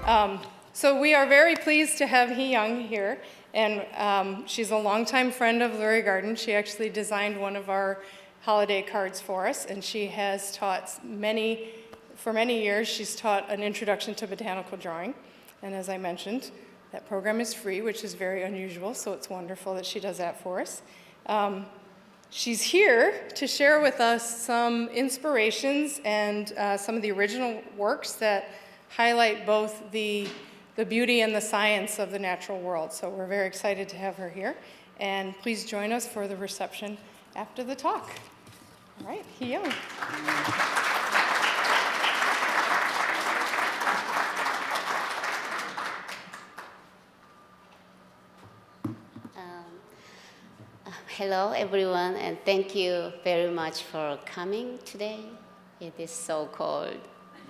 So we are very pleased to have Heeyoung here, and she's a longtime friend of Lurie Garden. She actually designed one of our holiday cards for us, and she has taught for many years, she's taught an introduction to botanical drawing. And as I mentioned, that program is free, which is very unusual, so it's wonderful that she does that for us. She's here to share with us some inspirations and some of the original works that highlight both the beauty and the science of the natural world. So we're very excited to have her here. And please join us for the reception after the talk. All right, Heeyoung. Hello, everyone, and thank you very much for coming today. It is so cold.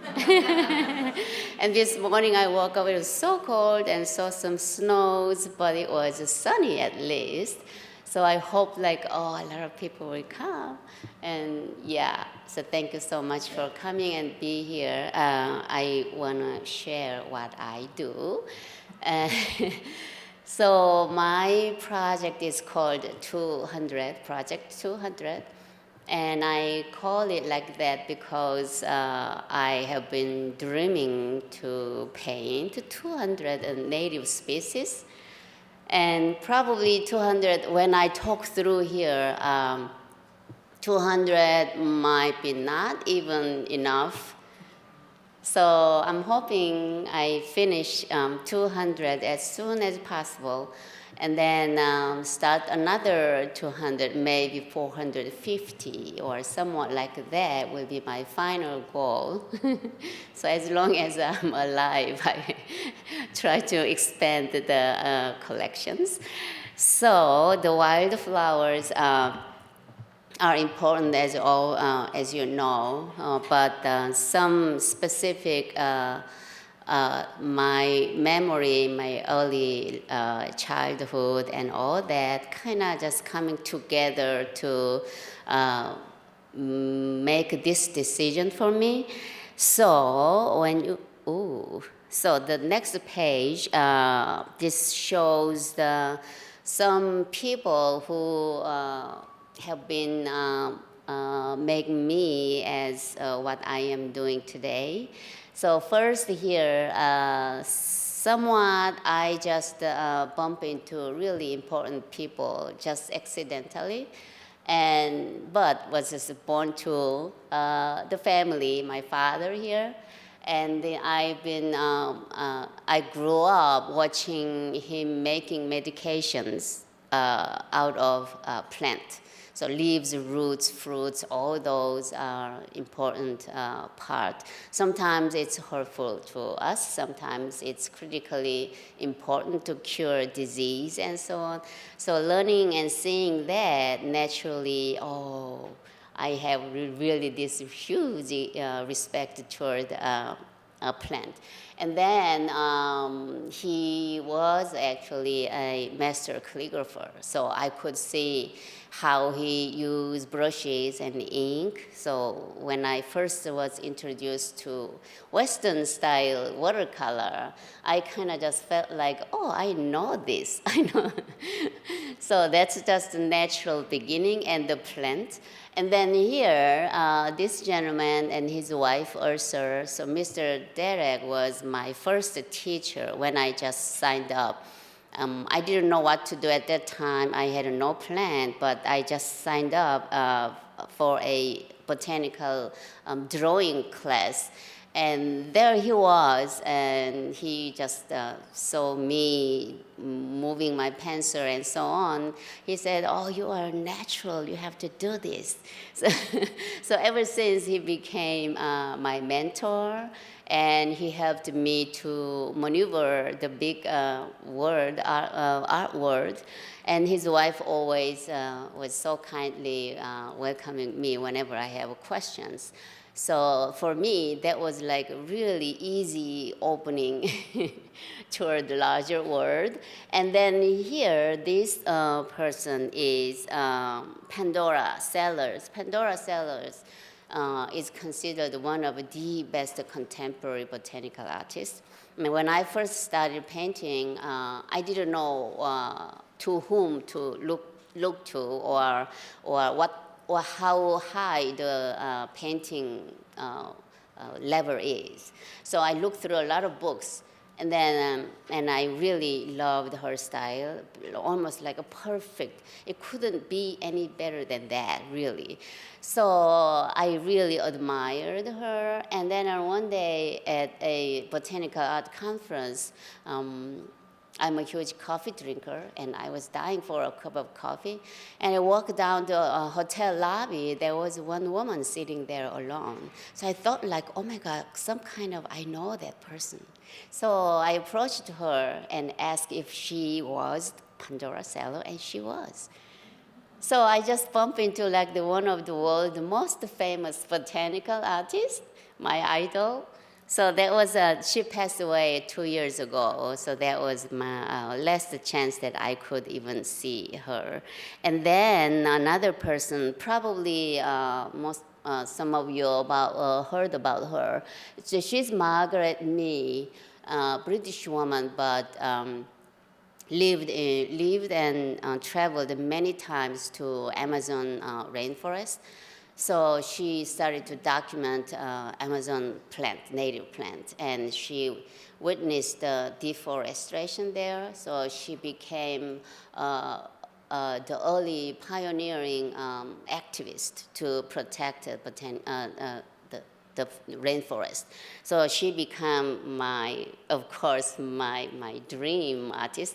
And this morning I woke up, it was so cold and saw some snows, but it was sunny at least. So I hope a lot of people will come. And yeah, so thank you so much for coming and be here. I want to share what I do. So my project is called 200, Project 200. And I call it like that because I have been dreaming to paint 200 native species. And probably 200, when I talk through here, 200 might be not even enough. So I'm hoping I finish 200 as soon as possible, and then start another 200, maybe 450 or somewhat like that will be my final goal. So as long as I'm alive, I try to expand the collections. So the wildflowers are important as you know, but some specific my memory, my early childhood and all that kind of just coming together to make this decision for me. So so the next page, this shows some people who have been making me as what I am doing today. So first here, somewhat I just bump into really important people just accidentally, but was just born to the family, my father here, and then I grew up watching him making medications out of plant. So leaves, roots, fruits, all those are important part. Sometimes it's hurtful to us. Sometimes it's critically important to cure disease and so on. So learning and seeing that naturally, I have really this huge respect toward a plant. And then he was actually a master calligrapher. So I could see how he used brushes and ink. So when I first was introduced to Western style watercolor, I kind of just felt like, I know this, I know. So that's just the natural beginning and the plant. And then here, this gentleman and his wife, Ursula, so Mr. Derek was my first teacher when I just signed up. I didn't know what to do at that time. I had no plan, but I just signed up for a botanical drawing class. And there he was, and he just saw me moving my pencil and so on. He said, you are natural, you have to do this. So ever since he became my mentor, and he helped me to maneuver the big art world. And his wife always was so kindly welcoming me whenever I have questions. So for me, that was like really easy opening toward the larger world. And then here, this person is Pandora Sellers. Pandora Sellers is considered one of the best contemporary botanical artists. I mean, when I first started painting, I didn't know to whom to look to, or what, or how high the painting level is. So I looked through a lot of books, and then and I really loved her style, almost like a perfect. It couldn't be any better than that, really. So I really admired her. And then one day at a botanical art conference, I'm a huge coffee drinker, and I was dying for a cup of coffee. And I walked down to a hotel lobby. There was one woman sitting there alone. So I thought, like, oh my God, some kind of, I know that person. So I approached her and asked if she was Pandora Sellers, and she was. So I just bumped into like one of the world's most famous botanical artists, my idol. So that was, she passed away 2 years ago, so that was my last chance that I could even see her. And then another person, probably some of you heard about her. So she's Margaret Mee, British woman, but lived and traveled many times to Amazon rainforest. So she started to document Amazon native plant, and she witnessed the deforestation there. So she became the early pioneering activist to protect the rainforest. So she became of course, my dream artist.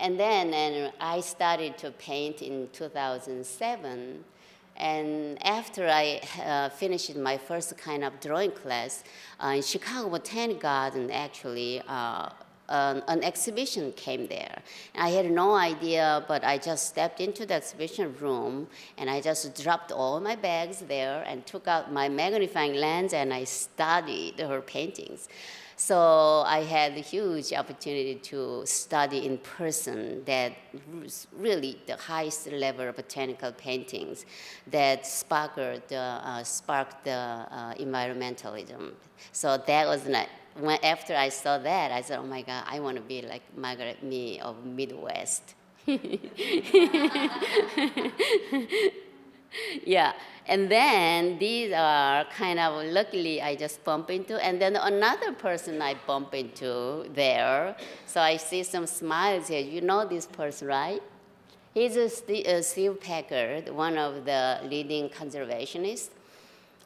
And then I started to paint in 2007. And after I finished my first kind of drawing class in Chicago Botanic Garden, actually, an exhibition came there. And I had no idea, but I just stepped into the exhibition room, and I just dropped all my bags there and took out my magnifying lens, and I studied her paintings. So I had a huge opportunity to study in person that was really the highest level of botanical paintings that sparked the environmentalism. So that was after I saw that, I said, oh my God, I want to be like Margaret Mee of Midwest. Yeah, and then these are kind of, luckily I just bump into, and then another person I bump into there. So I see some smiles here. You know this person, right? He's Steve Packard, one of the leading conservationists.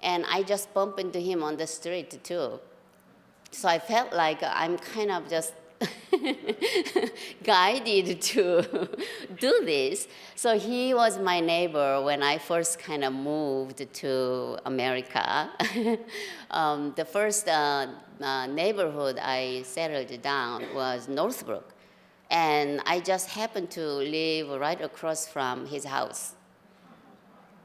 And I just bumped into him on the street too. So I felt like I'm kind of just guided to do this. So he was my neighbor when I first kind of moved to America. The first neighborhood I settled down was Northbrook. And I just happened to live right across from his house.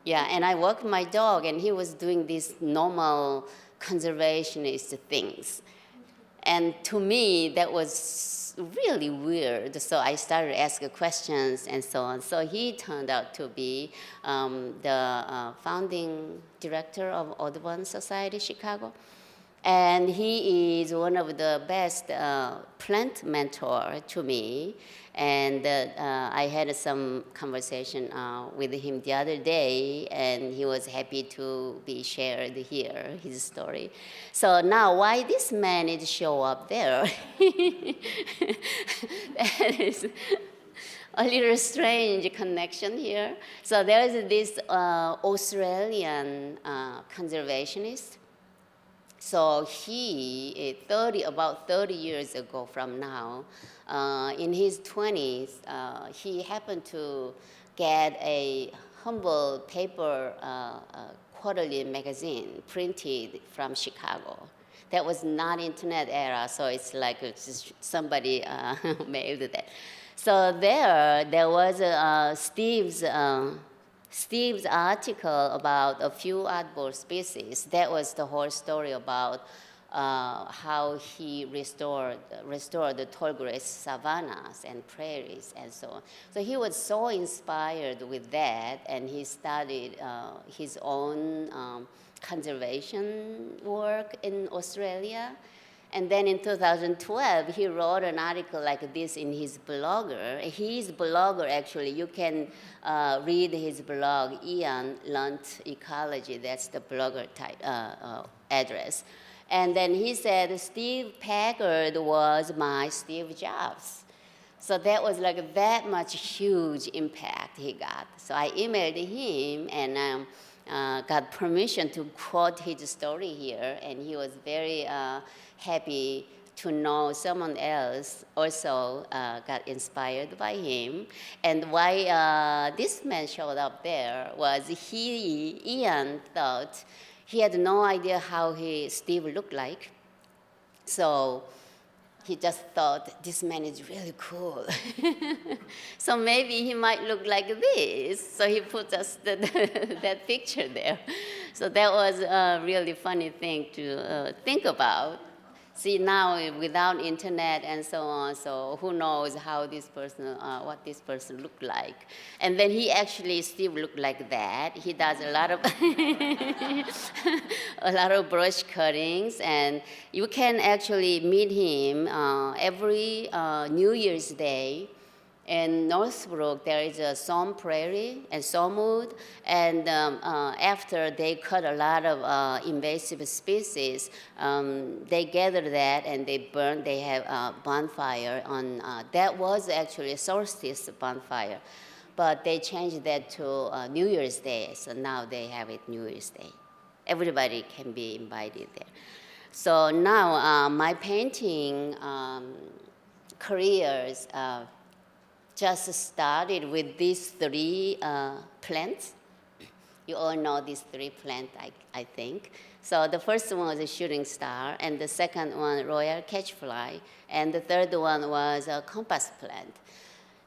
Yeah, and I walked my dog, and he was doing these normal conservationist things. And to me, that was really weird. So I started asking questions and so on. So he turned out to be the founding director of Audubon Society, Chicago. And he is one of the best plant mentor to me. And I had some conversation with him the other day, and he was happy to be shared here, his story. So now, why this man is show up there? That is a little strange connection here. So there is this Australian conservationist. So he, about 30 years ago from now, in his 20s, he happened to get a humble paper quarterly magazine printed from Chicago. That was not internet era, so it's like just somebody mailed that. So there was Steve's article about a few oddball species. That was the whole story about how he restored the tall grass savannas and prairies and so on. So he was so inspired with that, and he studied his own conservation work in Australia. And then in 2012, he wrote an article like this in his blogger. His blogger, actually, you can read his blog, Ian Lunt Ecology. That's the blogger type, address. And then he said, Steve Packard was my Steve Jobs. So that was like that much huge impact he got. So I emailed him and got permission to quote his story here, and he was very happy to know someone else also got inspired by him. And why this man showed up there was Ian thought he had no idea how Steve looked like. So he just thought, this man is really cool. So maybe he might look like this. So he put us that picture there. So that was a really funny thing to think about. See, now without internet and so on, so who knows how this person, what this person looked like. And then he actually still looked like that. He does a lot of a lot of brush cuttings, and you can actually meet him every New Year's Day. In Northbrook, there is a Somme Prairie and Somewood, and after they cut a lot of invasive species, they gather that and they burn. They have a bonfire on. That was actually a solstice bonfire, but they changed that to New Year's Day. So now they have it New Year's Day. Everybody can be invited there. So now my painting careers. Just started with these three plants. You all know these three plants, I think. So the first one was a shooting star, and the second one, royal catchfly, and the third one was a compass plant.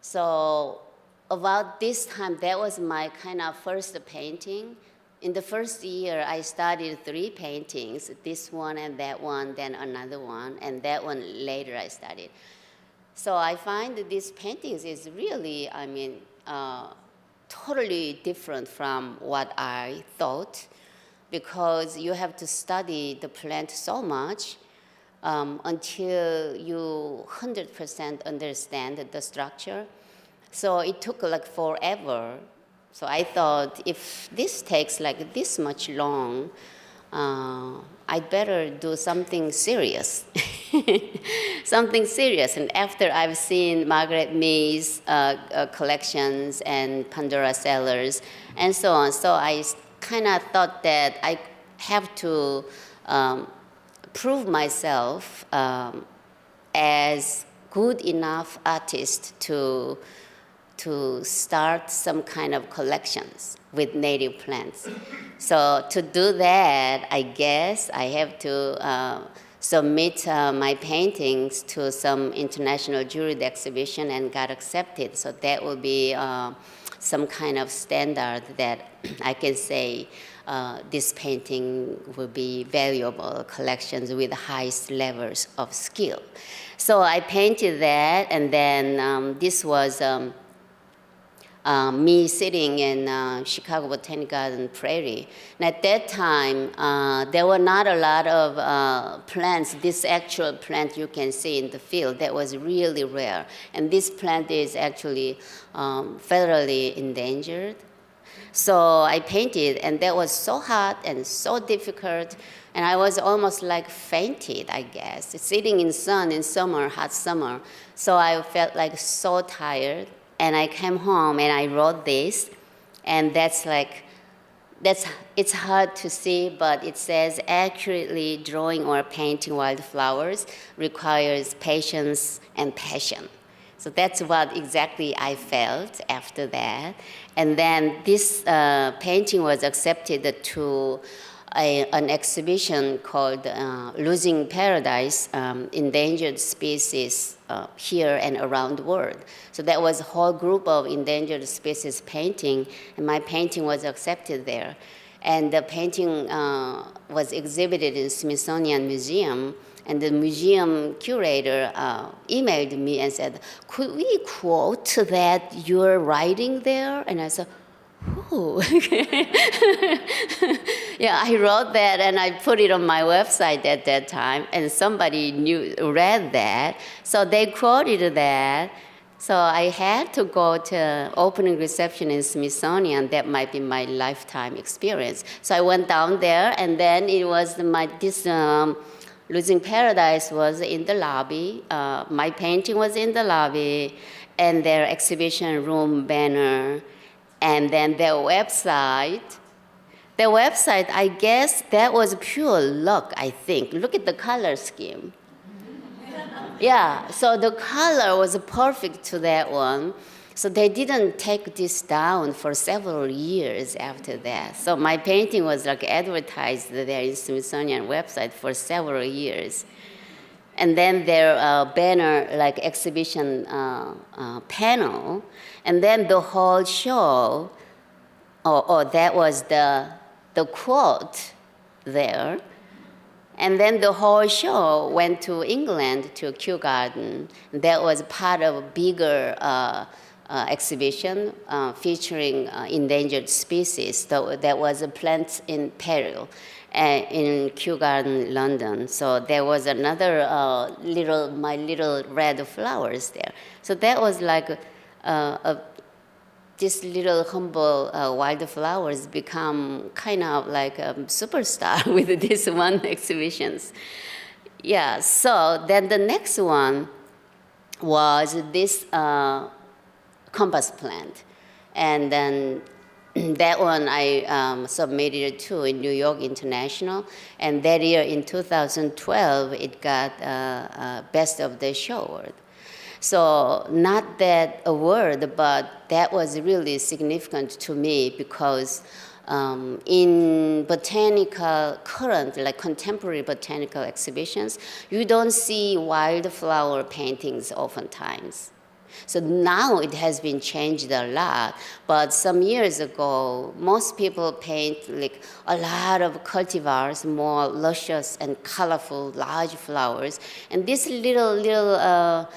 So about this time, that was my kind of first painting. In the first year, I started 3 paintings, this one and that one, then another one, and that one later I started. So I find that these paintings is really, totally different from what I thought, because you have to study the plant so much until you 100% understand the structure. So it took like forever. So I thought, if this takes like this much long, I'd better do something serious. Something serious. And after I've seen Margaret Mee's collections and Pandora Sellers and so on, so I kind of thought that I have to prove myself as good enough artist to start some kind of collections with native plants. So to do that, I guess I have to submit my paintings to some international juried exhibition and got accepted. So that will be some kind of standard that I can say this painting will be valuable collections with highest levels of skill. So I painted that, and then this was me sitting in Chicago Botanic Garden Prairie. And at that time, there were not a lot of plants, this actual plant you can see in the field. That was really rare. And this plant is actually federally endangered. So I painted, and that was so hot and so difficult, and I was almost like fainted, I guess, sitting in sun in summer, hot summer. So I felt like so tired. And I came home and I wrote this, and it's hard to see, but it says, accurately drawing or painting wildflowers requires patience and passion. So that's what exactly I felt after that. And then this painting was accepted to an exhibition called Losing Paradise, Endangered Species here and around the world. So that was a whole group of endangered species painting, and my painting was accepted there. And the painting was exhibited in Smithsonian Museum, and the museum curator emailed me and said, could we quote that you're writing there? And I said, who oh. Yeah, I wrote that and I put it on my website at that time, and somebody read that, so they quoted that. So I had to go to opening reception in Smithsonian. That might be my lifetime experience. So I went down there, and then it was Losing Paradise was in the lobby. My painting was in the lobby, and their exhibition room banner, and then their website. Their website, I guess that was pure luck, I think. Look at the color scheme. Yeah, so the color was perfect to that one. So they didn't take this down for several years after that. So my painting was like advertised there in Smithsonian website for several years. And then their banner, like exhibition panel, and then the whole show, that was the quote there. And then the whole show went to England, to Kew Garden. That was part of a bigger exhibition featuring endangered species. So that was a plant in peril in Kew Garden, London. So there was another my little red flowers there. So that was like this little humble Wildflowers become kind of like a superstar with this one exhibitions. Yeah, so then the next one was this compass plant. And then that one I submitted to in New York International. And that year in 2012, it got Best of the Show award. So not that award, but that was really significant to me because in botanical current, like contemporary botanical exhibitions, you don't see wildflower paintings oftentimes. So now it has been changed a lot, but some years ago, most people paint like a lot of cultivars, more luscious and colorful, large flowers, and these little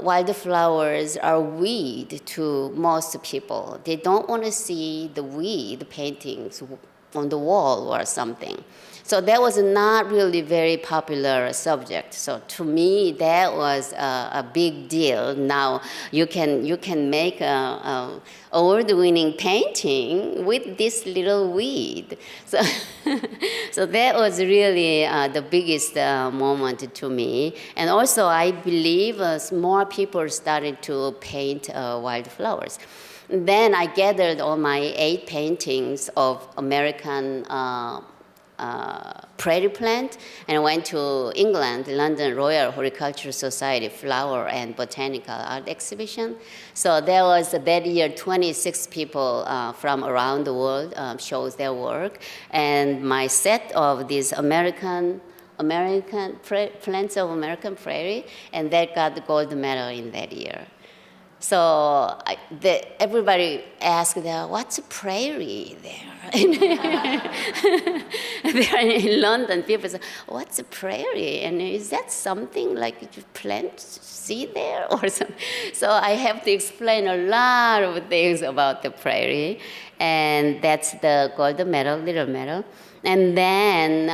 wildflowers are weed to most people. They don't want to see the weed paintings on the wall or something. So that was not really very popular subject. So to me, that was a big deal. Now you can make a award-winning painting with this little weed. So, so that was really the biggest moment to me. And also, I believe more people started to paint wildflowers. Then I gathered all my 8 paintings of American prairie plant, and I went to England, London Royal Horticultural Society Flower and Botanical Art Exhibition. So there was that year 26 people from around the world shows their work, and my set of these American plants of American prairie, and that got the gold medal in that year. So everybody asked, what's a prairie there? There in London, people say, what's a prairie? And is that something like you plant seed there or something? So I have to explain a lot of things about the prairie. And that's the gold medal, little medal. And then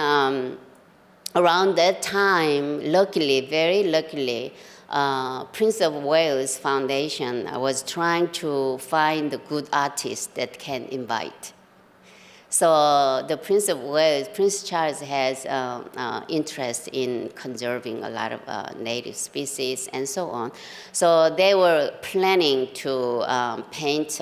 around that time, luckily, very luckily, Prince of Wales Foundation was trying to find a good artist that can invite. So the Prince of Wales, Prince Charles has interest in conserving a lot of native species and so on. So they were planning to paint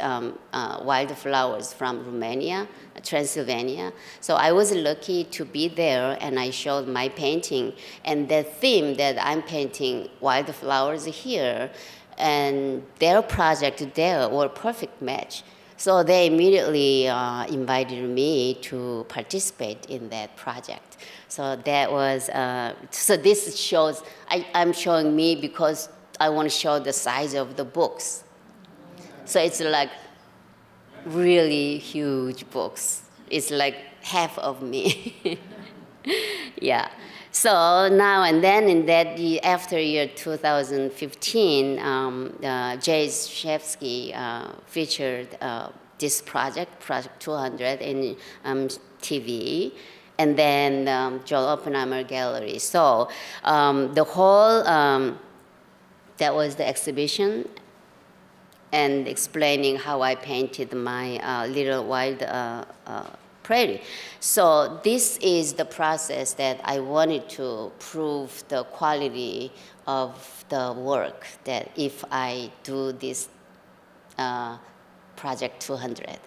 wildflowers from Romania, Transylvania. So I was lucky to be there, and I showed my painting. And the theme that I'm painting, wildflowers here, and their project there were a perfect match. So they immediately invited me to participate in that project. So that was, so this shows, I'm showing me because I want to show the size of the books. So it's like really huge books. It's like half of me. Yeah. So now and then in that year, after year 2015, Jay Shevsky featured this Project 200 in TV, and then Joel Oppenheimer Gallery. So the whole, that was the exhibition, and explaining how I painted my little wild prairie. So this is the process that I wanted to prove the quality of the work, that if I do this Project 200.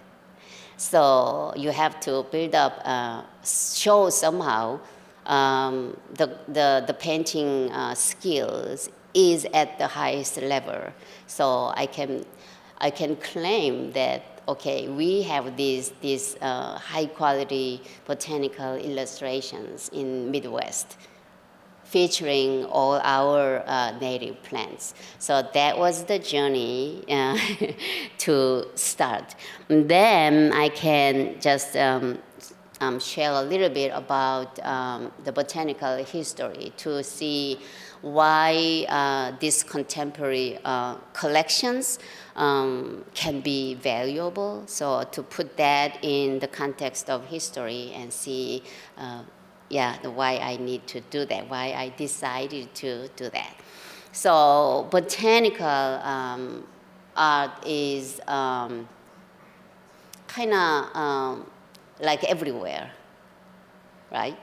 So you have to build up, show somehow the painting skills is at the highest level. So I can claim that, okay, we have these high quality botanical illustrations in Midwest, featuring all our native plants. So that was the journey to start. And then I can just share a little bit about the botanical history to see why these contemporary collections can be valuable. So to put that in the context of history and see why I need to do that, why I decided to do that. So botanical art is kind of like everywhere, right?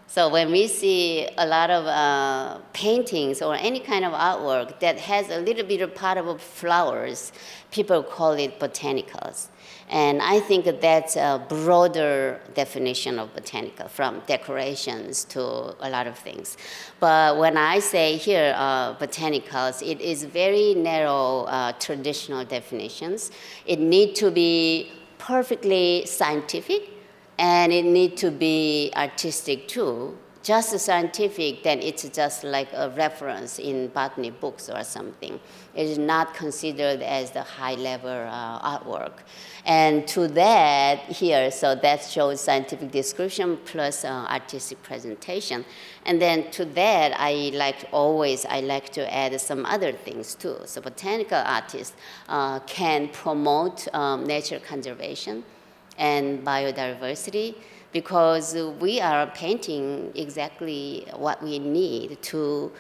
So when we see a lot of paintings or any kind of artwork that has a little bit of part of flowers, people call it botanicals. And I think that's a broader definition of botanical, from decorations to a lot of things. But when I say here botanicals, it is very narrow traditional definitions. It needs to be perfectly scientific, and it needs to be artistic too. Just scientific, then it's just like a reference in botany books or something. It is not considered as the high-level artwork. And to that here, so that shows scientific description plus artistic presentation. And then to that, I like to add some other things too. So botanical artists can promote nature conservation and biodiversity, because we are painting exactly what we need to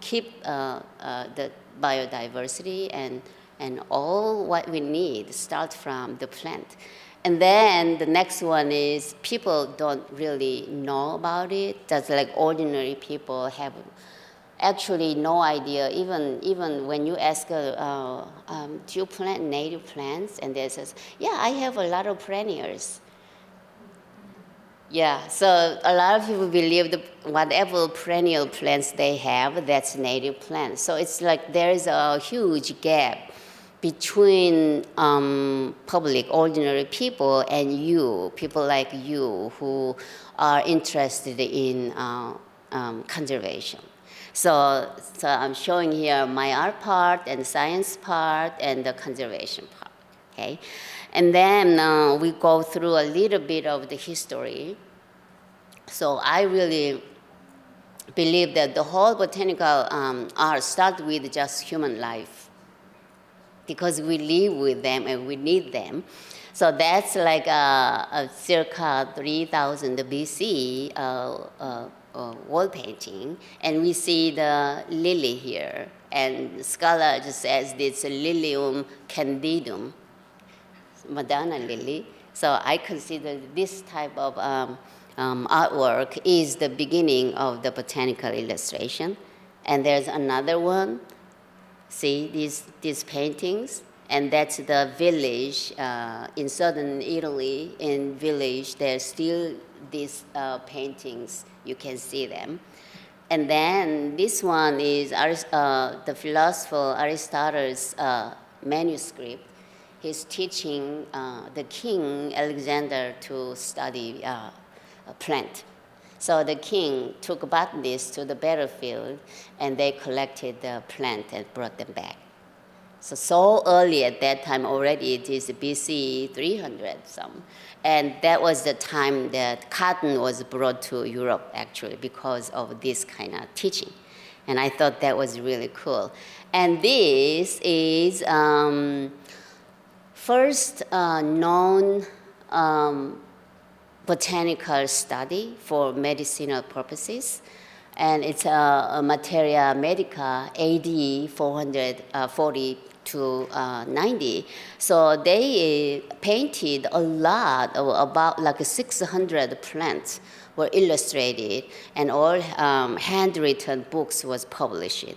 keep the biodiversity and all what we need start from the plant. And then the next one is people don't really know about it. That's like ordinary people have actually no idea. Even when you ask, do you plant native plants? And they says, yeah, I have a lot of perennials. Yeah, so a lot of people believe that whatever perennial plants they have, that's native plants. So it's like there is a huge gap between public, ordinary people, and you, people like you who are interested in conservation. So I'm showing here my art part and science part and the conservation part, okay? And then we go through a little bit of the history. So I really believe that the whole botanical art starts with just human life, because we live with them and we need them. So that's like a circa 3000 BC wall painting, and we see the lily here, and scholar just says it's a Lilium candidum, Madonna lily. So I consider this type of artwork is the beginning of the botanical illustration. And there's another one. See these paintings? And that's the village in southern Italy. In village, there's still these paintings. You can see them. And then this one is the philosopher Aristotle's manuscript. He's teaching the king Alexander to study a plant. So the king took botanists to the battlefield, and they collected the plant and brought them back. So early at that time already, it is BC 300 some. And that was the time that cotton was brought to Europe, actually, because of this kind of teaching. And I thought that was really cool. And this is first known botanical study for medicinal purposes. And it's a Materia Medica AD 440 to 90. So they painted a lot of about like 600 plants were illustrated, and all handwritten books was published.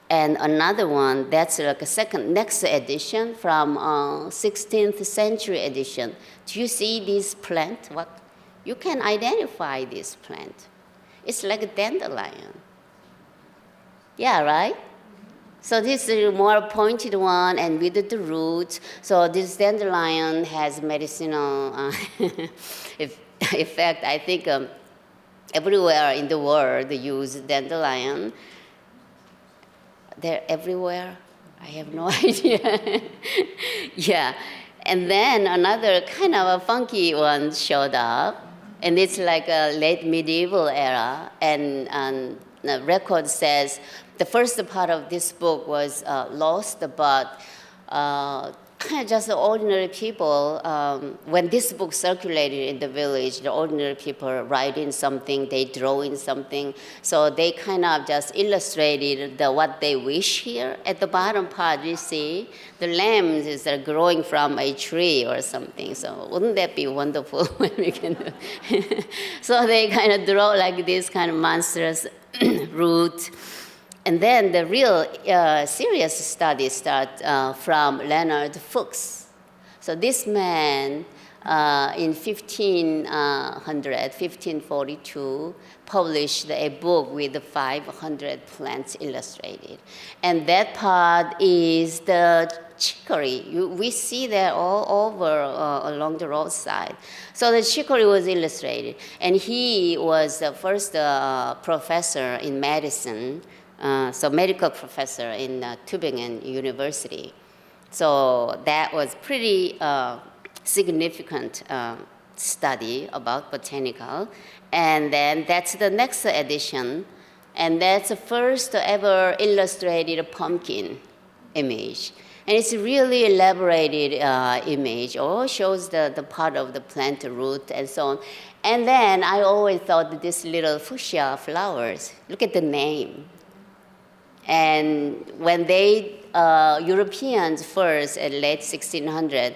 And another one, that's like a next edition from 16th century edition. Do you see this plant? What? You can identify this plant. It's like a dandelion. Yeah, right? So this is a more pointed one and with the roots. So this dandelion has medicinal effect. I think everywhere in the world they use dandelion. They're everywhere. I have no idea. Yeah. And then another kind of a funky one showed up. And it's like a late medieval era. And the record says the first part of this book was lost, but kind of just ordinary people. When this book circulated in the village, the ordinary people write in something, they draw in something. So they kind of just illustrated what they wish here. At the bottom part, you see the lambs is growing from a tree or something. So wouldn't that be wonderful when we can do? So they kind of draw like this kind of monstrous root. And then the real serious study starts from Leonard Fuchs. So this man in 1542 published a book with 500 plants illustrated. And that part is the chicory. We see that all over along the roadside. So the chicory was illustrated. And he was the first professor in medicine, so medical professor in Tübingen University. So that was pretty significant study about botanical. And then that's the next edition. And that's the first ever illustrated pumpkin image. And it's a really elaborated image. All shows the part of the plant root and so on. And then I always thought that this little fuchsia flowers, look at the name. And when they, Europeans first, at late 1600,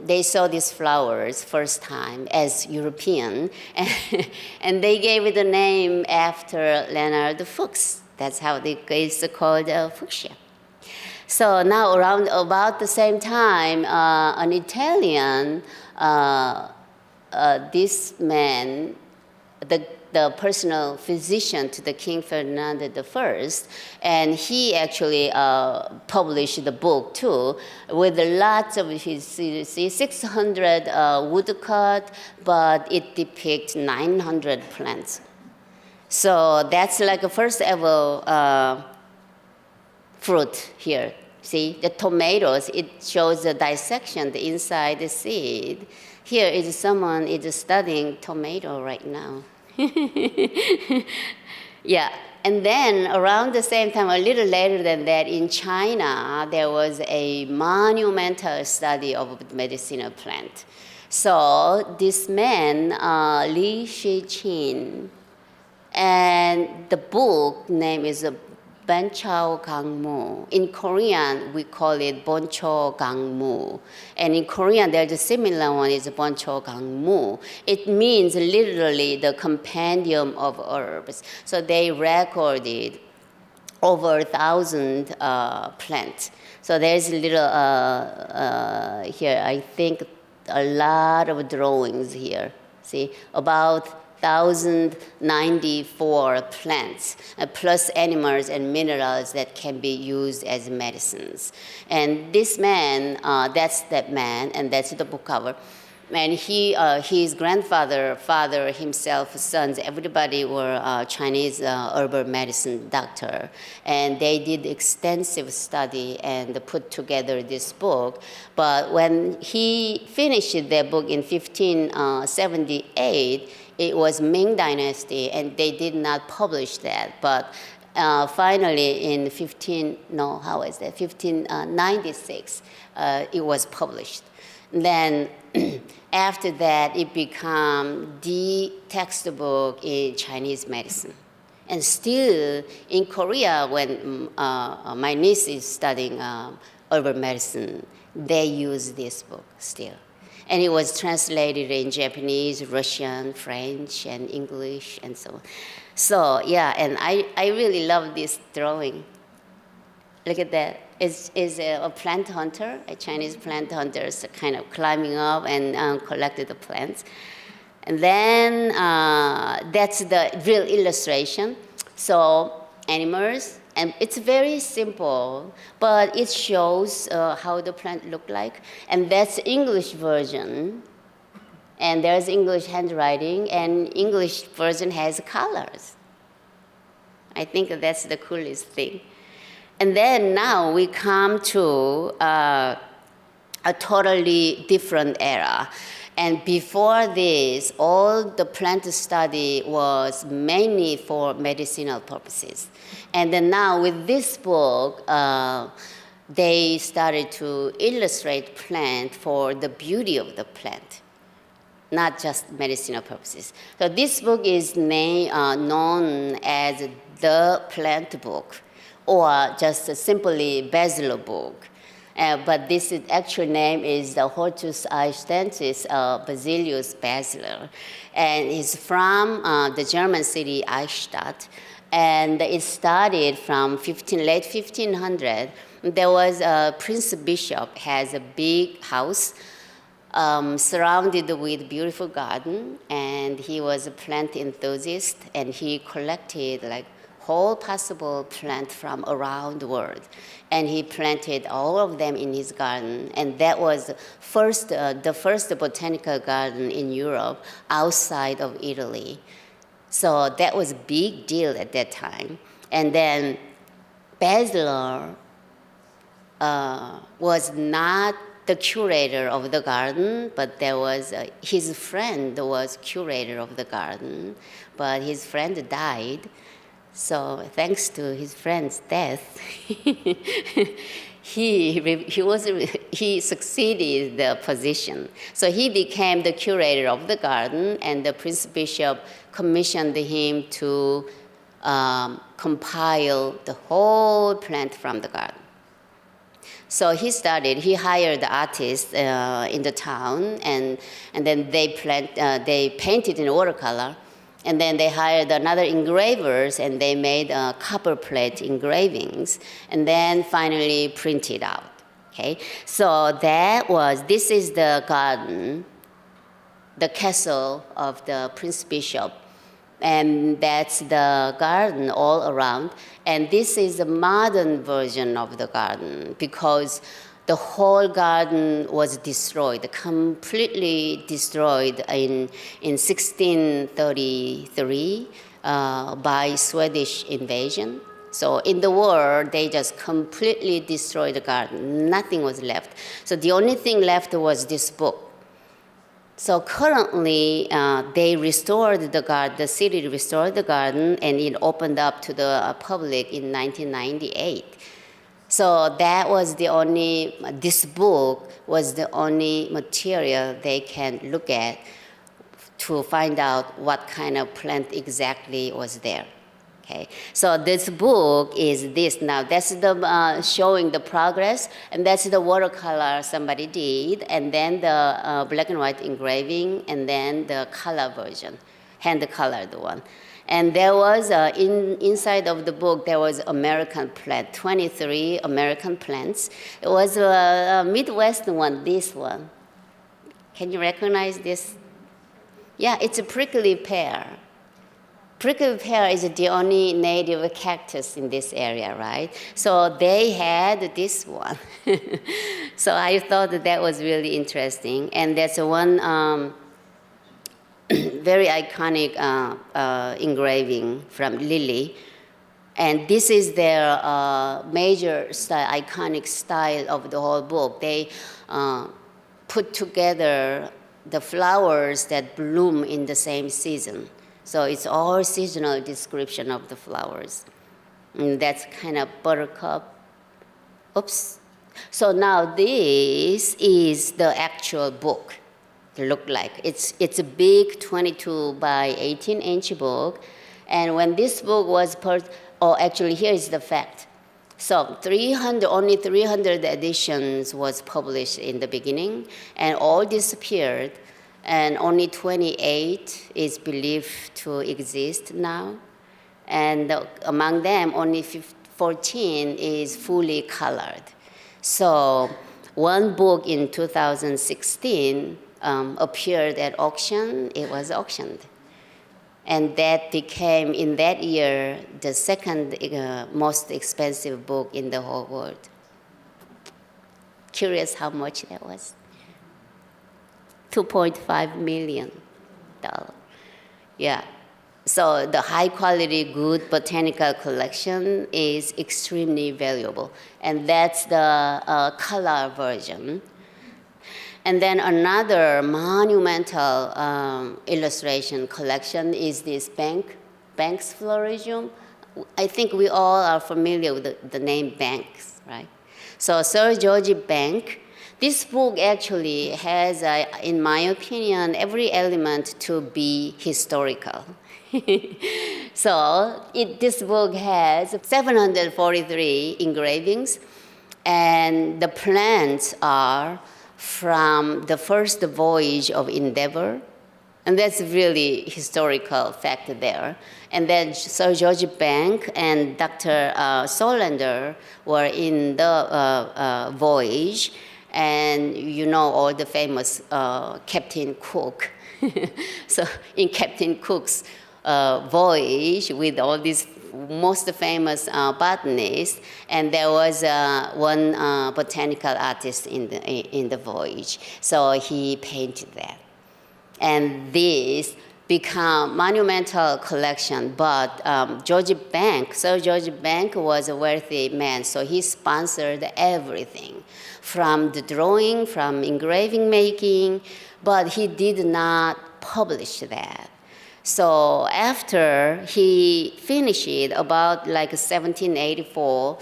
they saw these flowers first time as European, and they gave it a name after Leonard Fuchs. That's how it's called fuchsia. So now around about the same time, an Italian, this man, the personal physician to the King Ferdinand I, and he actually published the book too, with lots of his 600 woodcut, but it depicts 900 plants. So that's like the first ever fruit here. See, the tomatoes, it shows the dissection, the inside the seed. Here is someone is studying tomato right now. Yeah, and then around the same time, a little later than that, in China, there was a monumental study of medicinal plant. So this man, Li Shiqin, and the book name is Banchao Gangmu. In Korean, we call it Boncho Gangmu. And in Korean, there's a similar one, is Boncho Gangmu. It means literally the compendium of herbs. So they recorded over 1,000 plants. So there's a little, here, I think a lot of drawings here. See, about 1,094 plants, plus animals and minerals that can be used as medicines. And this man, that's that man, and that's the book cover. And his grandfather, father, himself, sons, everybody were Chinese herbal medicine doctor. And they did extensive study and put together this book. But when he finished that book in 1578, it was Ming Dynasty, and they did not publish that. But finally in 1596, it was published. Then after that, it became the textbook in Chinese medicine. And still in Korea, when my niece is studying urban medicine, they use this book still. And it was translated in Japanese, Russian, French, and English, and so on. So yeah, and I really love this drawing. Look at that. It's a plant hunter, a Chinese plant hunter, so kind of climbing up and collected the plants. And then that's the real illustration. So animals, and it's very simple, but it shows how the plant look like. And that's English version. And there's English handwriting, and English version has colors. I think that's the coolest thing. And then now we come to a totally different era. And before this, all the plant study was mainly for medicinal purposes. And then now with this book, they started to illustrate plant for the beauty of the plant, not just medicinal purposes. So this book is known as the plant book, or just simply Basil book. But this actual name is the Hortus Eichstensis Basilius Basiler. And it's from the German city Eichstätt. And it started from late 1500. There was a prince bishop, has a big house surrounded with beautiful garden. And he was a plant enthusiast, and he collected like whole possible plant from around the world. And he planted all of them in his garden. And that was the first botanical garden in Europe outside of Italy. So that was a big deal at that time. And then Basiler was not the curator of the garden, but there was his friend was curator of the garden, but his friend died. So thanks to his friend's death, he succeeded the position. So he became the curator of the garden, and the Prince Bishop commissioned him to compile the whole plant from the garden. So he hired the artists in the town, and then they painted in watercolor. And then they hired another engravers, and they made copperplate engravings, and then finally printed out. Okay, so this is the garden, the castle of the Prince Bishop, and that's the garden all around. And this is the modern version of the garden, because the whole garden was destroyed, completely destroyed in 1633 by Swedish invasion. So in the war, they just completely destroyed the garden. Nothing was left. So the only thing left was this book. So currently, they restored the garden, the city restored the garden, and it opened up to the public in 1998. So that was this book was the only material they can look at to find out what kind of plant exactly was there. Okay, so this book is this now. That's the showing the progress, and that's the watercolor somebody did, and then the black and white engraving, and then the color version, hand-colored one. And there was, inside of the book, there was American plant, 23 American plants. It was a Midwest one, this one. Can you recognize this? Yeah, it's a prickly pear. Prickly pear is the only native cactus in this area, right? So they had this one. So I thought that was really interesting. And that's one very iconic engraving from Lily. And this is their major style, iconic style of the whole book. They put together the flowers that bloom in the same season. So it's all seasonal description of the flowers. That's kind of buttercup. Oops. So now this is the actual book. Look like it's a big 22 by 18-inch book, and when this book was actually here is the fact. So only 300 editions was published in the beginning, and all disappeared, and only 28 is believed to exist now, and among them only 14 is fully colored. So one book in 2016 appeared at auction. It was auctioned. And that became, in that year, the second most expensive book in the whole world. Curious how much that was? $2.5 million. Yeah. So the high quality, good botanical collection is extremely valuable. And that's the color version. And then another monumental illustration collection is this Banks Floridium. I think we all are familiar with the name Banks, right? So Sir George Banks, this book actually has, in my opinion, every element to be historical. So this book has 743 engravings, and the plants are from the first voyage of Endeavour, and that's really historical fact there. And then Sir George Banks and Dr. Solander were in the voyage, and you know all the famous Captain Cook. So in Captain Cook's voyage with all these most famous botanists, and there was one botanical artist in the voyage. So he painted that. And this became monumental collection, but Sir George Banks was a wealthy man, so he sponsored everything, from the drawing, from engraving making, but he did not publish that. So after he finished it, about like 1784,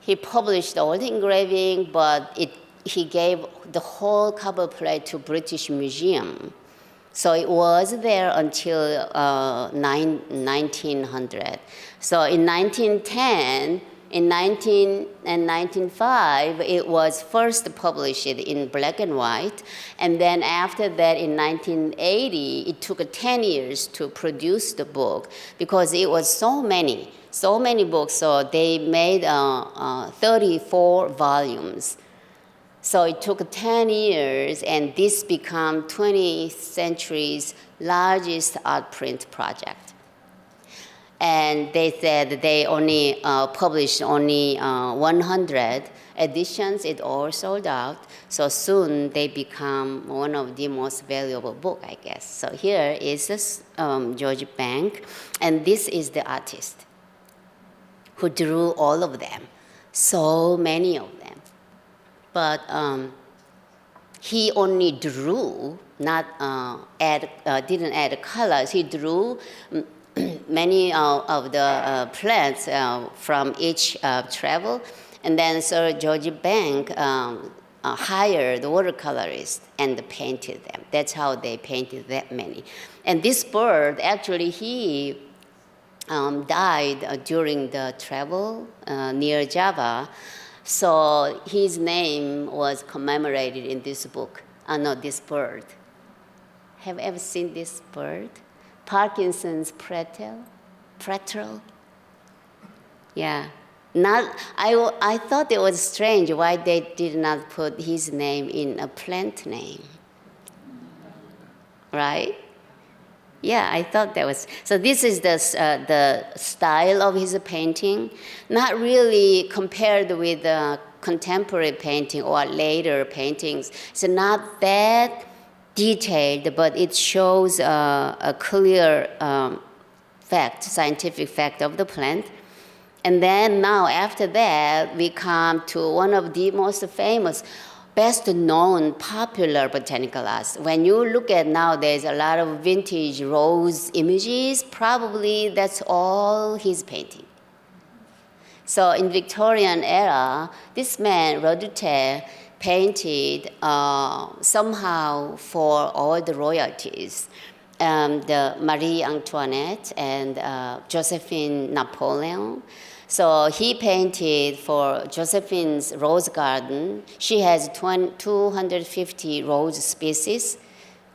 he published all the engraving, but he gave the whole cover plate to British Museum. So it was there until 1900. So in 1910, in 1905, it was first published in black and white. And then after that, in 1980, it took 10 years to produce the book because it was so many books. So they made 34 volumes. So it took 10 years, and this became 20th century's largest art print project. And they said they only published 100 editions. It all sold out. So soon they become one of the most valuable book, I guess. So here is this, George Banks, and this is the artist who drew all of them, so many of them. But he only drew, not didn't add colors. He drew many of the plants from each travel, and then Sir George Banks hired watercolorists and painted them. That's how they painted that many. And this bird, actually, he died during the travel near Java, so his name was commemorated in this book. This bird. Have you ever seen this bird? Parkinson's preterel. Yeah. I thought it was strange why they did not put his name in a plant name. Right? Yeah, I thought that was. So this is the style of his painting, not really compared with contemporary painting or later paintings. It's not that detailed, but it shows a clear scientific fact of the plant. And then now, after that, we come to one of the most famous, best known, popular botanical arts. When you look at now, there's a lot of vintage rose images. Probably that's all he's painting. So in Victorian era, this man, Rodute, painted somehow for all the royalties, the Marie Antoinette and Josephine Napoleon. So he painted for Josephine's rose garden. She has 250 rose species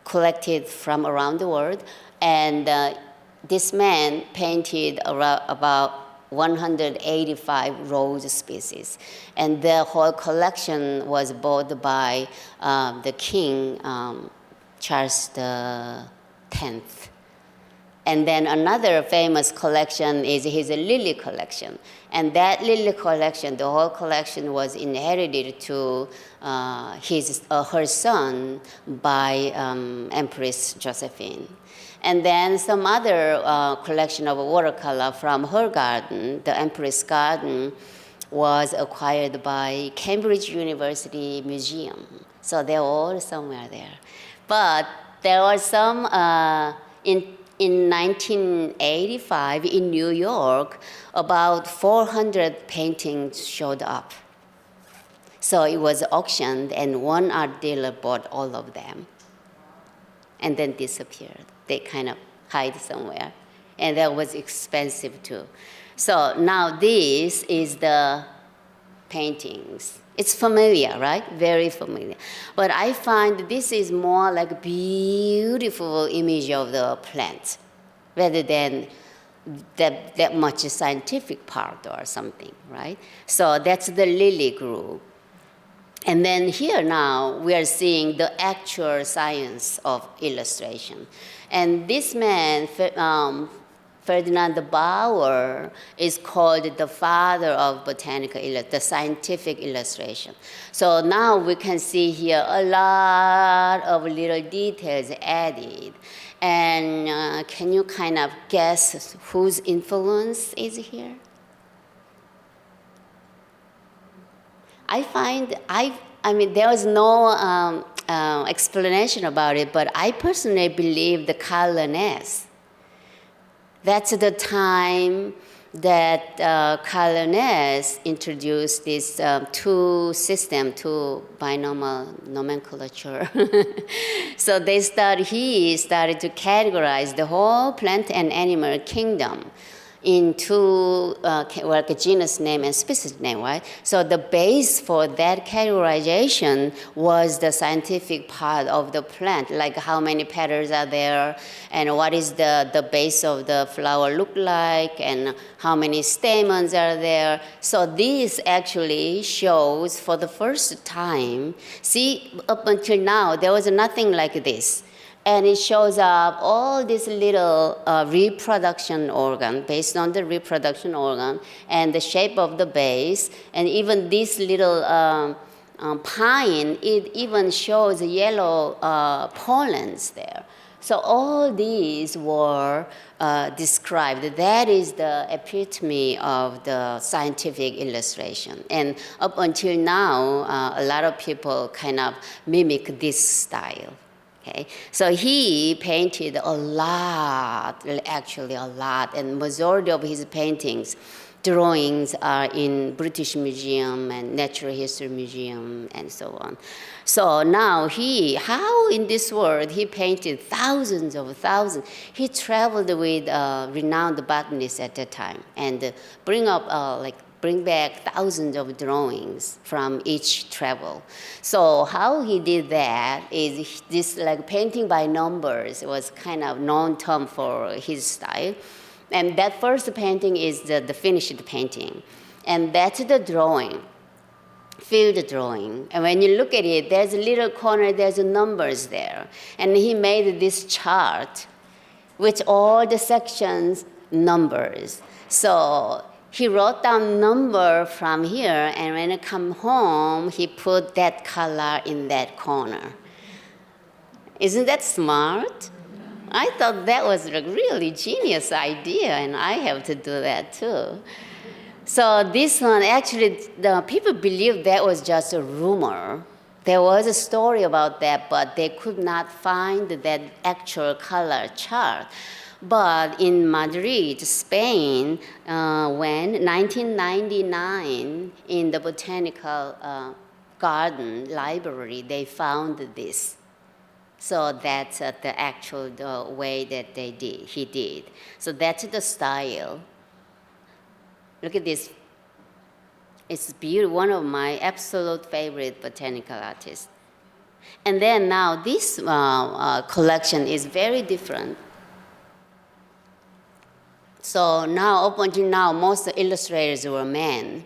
collected from around the world. And this man painted about 185 rose species. And the whole collection was bought by the King, Charles X. And then another famous collection is his lily collection. And that lily collection, the whole collection was inherited to her son by Empress Josephine. And then some other collection of watercolor from her garden, the Empress Garden, was acquired by Cambridge University Museum. So they're all somewhere there. But there were some in 1985 in New York, about 400 paintings showed up. So it was auctioned, and one art dealer bought all of them and then disappeared. They kind of hide somewhere. And that was expensive too. So now this is the paintings. It's familiar, right? Very familiar. But I find this is more like a beautiful image of the plant rather than that much scientific part or something, right? So that's the lily group. And then here now we are seeing the actual science of illustration. And this man, Ferdinand Bauer, is called the father of the scientific illustration. So now we can see here a lot of little details added. And can you kind of guess whose influence is here? I mean, there was no explanation about it, but I personally believe the colonists. That's the time that colonists introduced this two binomial nomenclature. So he started to categorize the whole plant and animal kingdom into like a genus name and species name, right? So the base for that categorization was the scientific part of the plant, like how many petals are there, and what is the base of the flower look like, and how many stamens are there. So this actually shows for the first time, see, up until now, there was nothing like this. And it shows up all these little reproduction organ based on the reproduction organ and the shape of the base. And even this little pine, it even shows yellow pollens there. So all these were described. That is the epitome of the scientific illustration. And up until now, a lot of people kind of mimic this style. Okay. So he painted a lot, actually a lot, and majority of his paintings, drawings are in British Museum and Natural History Museum and so on. So now how in this world he painted thousands. He traveled with renowned botanists at that time and bring back thousands of drawings from each travel. So how he did that is this like painting by numbers was kind of known term for his style. And that first painting is the finished painting. And that's the drawing, field drawing. And when you look at it, there's a little corner, there's numbers there. And he made this chart with all the sections numbers. So he wrote down number from here, and when he come home, he put that color in that corner. Isn't that smart? I thought that was a really genius idea, and I have to do that too. So this one, actually, the people believe that was just a rumor. There was a story about that, but they could not find that actual color chart. But in Madrid, Spain, when 1999, in the botanical garden library, they found this. So that's the actual way that he did. So that's the style. Look at this. It's beautiful, one of my absolute favorite botanical artists. And then now this collection is very different. So now, up until now, most illustrators were men.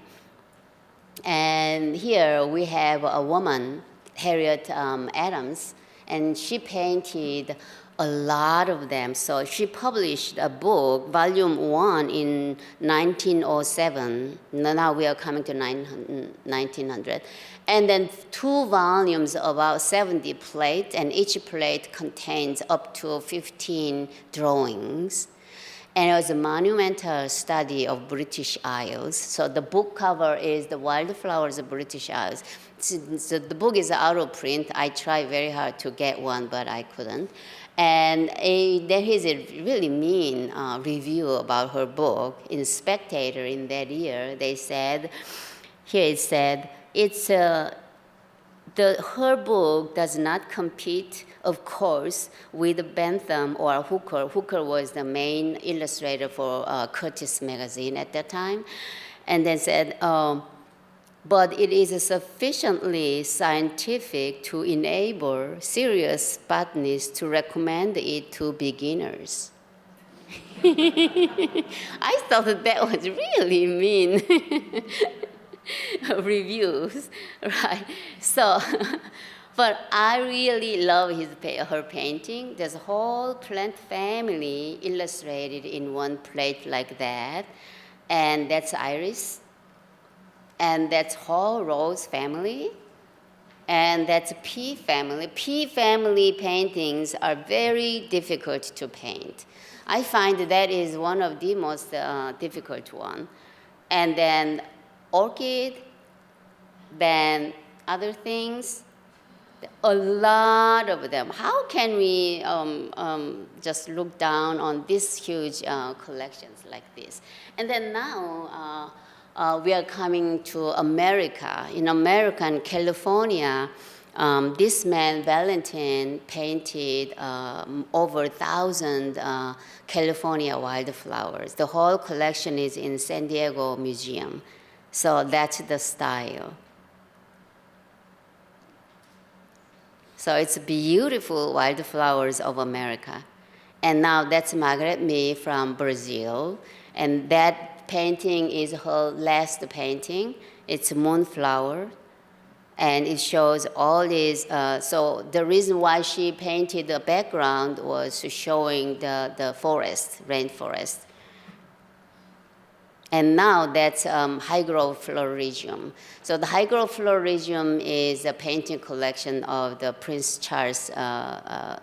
And here we have a woman, Harriet Adams, and she painted a lot of them. So she published a book, volume 1, in 1907. Now we are coming to 1900. And then 2 volumes, about 70 plates, and each plate contains up to 15 drawings. And it was a monumental study of British Isles. So the book cover is the Wildflowers of British Isles. So the book is out of print. I tried very hard to get one, but I couldn't. And there is a really mean review about her book. In Spectator in that year, they said, here it said, her book does not compete, of course, with Bentham or Hooker. Hooker was the main illustrator for Curtis magazine at that time. And then said, but it is sufficiently scientific to enable serious botanists to recommend it to beginners. I thought that was really mean. Reviews, right? So, but I really love her painting. There's a whole plant family illustrated in one plate like that, and that's Iris, and that's whole Rose family, and that's Pea family. Pea family paintings are very difficult to paint. I find that is one of the most difficult one, and then Orchid, then other things, a lot of them. How can we just look down on these huge collections like this? And then now we are coming to America. In America, in California, this man, Valentin, painted over 1,000 California wildflowers. The whole collection is in San Diego Museum. So that's the style. So it's beautiful wildflowers of America. And now that's Margaret Mee from Brazil. And that painting is her last painting. It's Moonflower. And it shows all these, so the reason why she painted the background was showing the forest, rainforest. And now that's Hygroflorism. So the Hygroflorism is a painting collection of the Prince Charles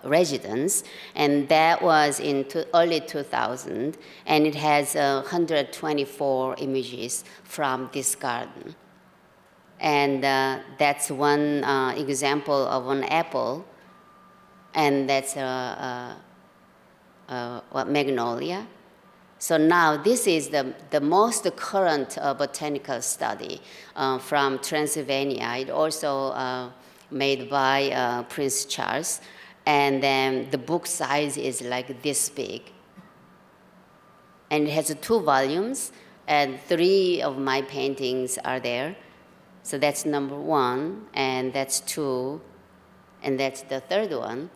residence, and that was in early 2000, and it has 124 images from this garden. And that's one example of an apple, and that's magnolia. So now this is the most current botanical study from Transylvania. It also made by Prince Charles. And then the book size is like this big. And it has 2 volumes, and 3 of my paintings are there. So that's number 1, and that's 2, and that's the 3rd one.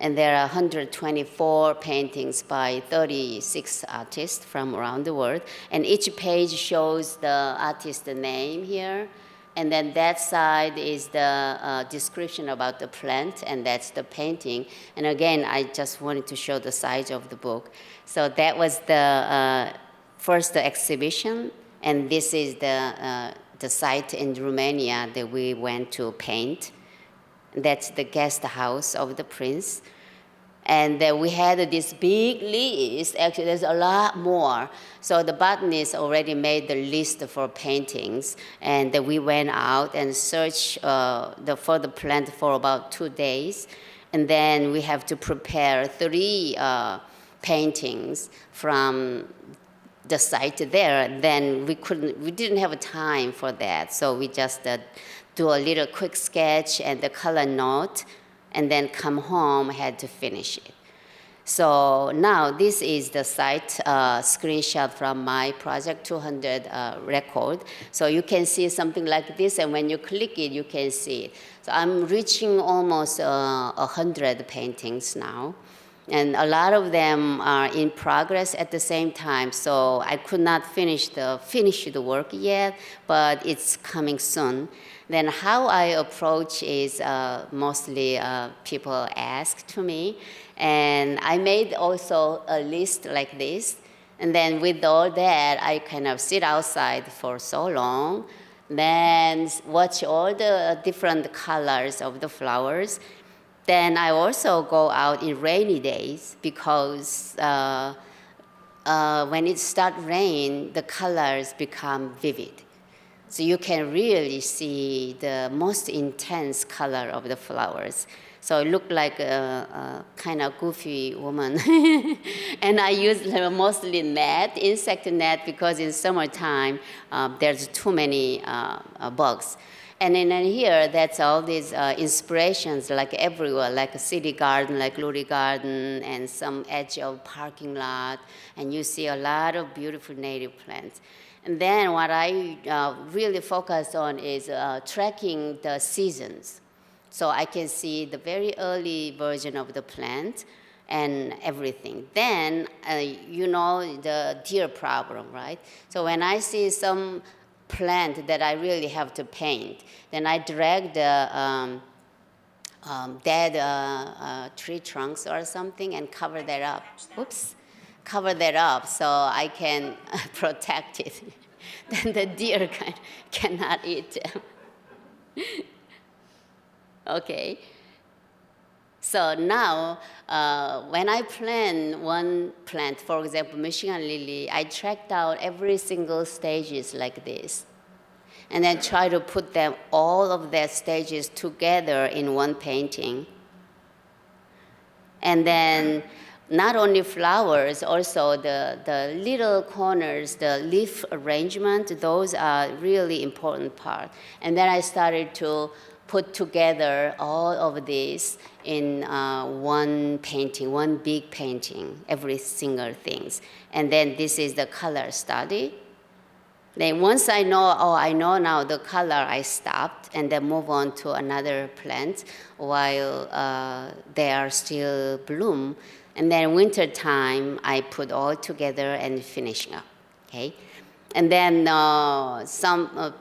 And there are 124 paintings by 36 artists from around the world. And each page shows the artist's name here. And then that side is the description about the plant, and that's the painting. And again, I just wanted to show the size of the book. So that was the first exhibition, and this is the site in Romania that we went to paint. That's the guest house of the prince. And we had this big list. Actually, there's a lot more. So the botanist already made the list for paintings. And we went out and searched for the plant for about 2 days. And then we have to prepare 3 paintings from the site there, then we didn't have time for that. So we just do a little quick sketch and the color note, and then come home, had to finish it. So now this is the site screenshot from my Project 200 record. So you can see something like this, and when you click it, you can see it. So I'm reaching almost 100 paintings now. And a lot of them are in progress at the same time, so I could not finish the work yet, but it's coming soon. Then how I approach is mostly people ask to me, and I made also a list like this. And then with all that, I kind of sit outside for so long, then watch all the different colors of the flowers. Then I also go out in rainy days because when it starts rain, the colors become vivid. So you can really see the most intense color of the flowers. So it looked like a kind of goofy woman. And I use mostly net, insect net, because in summertime, there's too many bugs. And then here, that's all these inspirations, like everywhere, like a city garden, like Luri Garden, and some edge of parking lot. And you see a lot of beautiful native plants. And then what I really focus on is tracking the seasons. So I can see the very early version of the plant and everything. Then, you know, the deer problem, right? So when I see some plant that I really have to paint, then I drag the dead tree trunks or something and cover that up. Oops. Cover that up so I can protect it. Then the deer cannot eat them. Okay. So now, when I plant one plant, for example, Michigan lily, I tracked out every single stages like this, and then try to put them, all of their stages together in one painting. And then not only flowers, also the little corners, the leaf arrangement, those are really important part. And then I started to put together all of this in one painting, one big painting, every single things. And then this is the color study. Then once I know, I know now the color, I stopped and then move on to another plant while they are still bloom. And then winter time, I put all together and finishing up, okay? And then some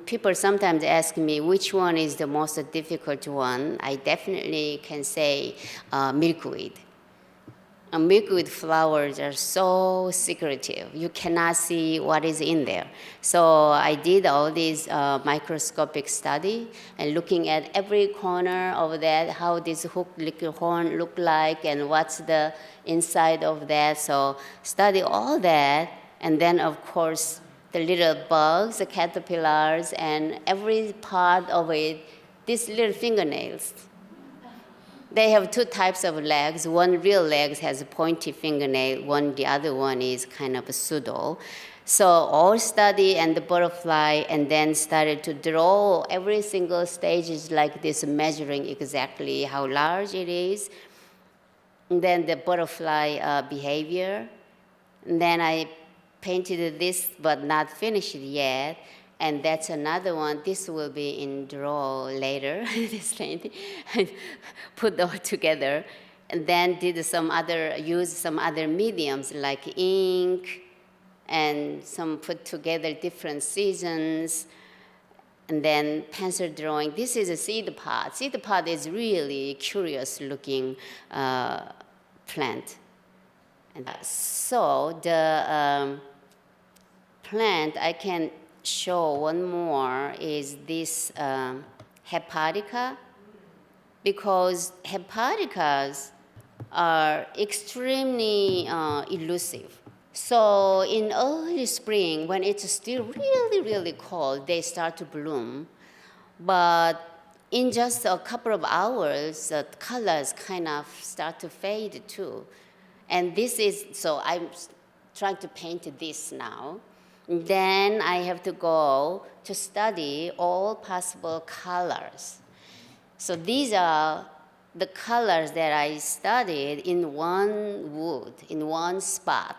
people sometimes ask me which one is the most difficult one. I definitely can say milkweed. Milkweed flowers are so secretive. You cannot see what is in there. So I did all these microscopic study and looking at every corner of that, how this hooked liquid horn look like and what's the inside of that. So study all that. And then, of course, the little bugs, the caterpillars, and every part of it, these little fingernails. They have two types of legs. One real leg has a pointy fingernail. The other one is kind of a pseudo. So all study and the butterfly, and then started to draw every single stages like this, measuring exactly how large it is. And then the butterfly behavior. And then I painted this, but not finished yet. And that's another one. This will be in draw later, this painting. Put all together. And then use some other mediums like ink, and some put together different seasons. And then pencil drawing. This is a seed pod. Seed pod is really curious looking plant. And so the plant I can show one more is this Hepatica, because Hepaticas are extremely elusive. So in early spring, when it's still really, really cold, they start to bloom. But in just a couple of hours, the colors kind of start to fade too. And this is, so I'm trying to paint this now. Then I have to go to study all possible colors. So these are the colors that I studied in one wood, in one spot.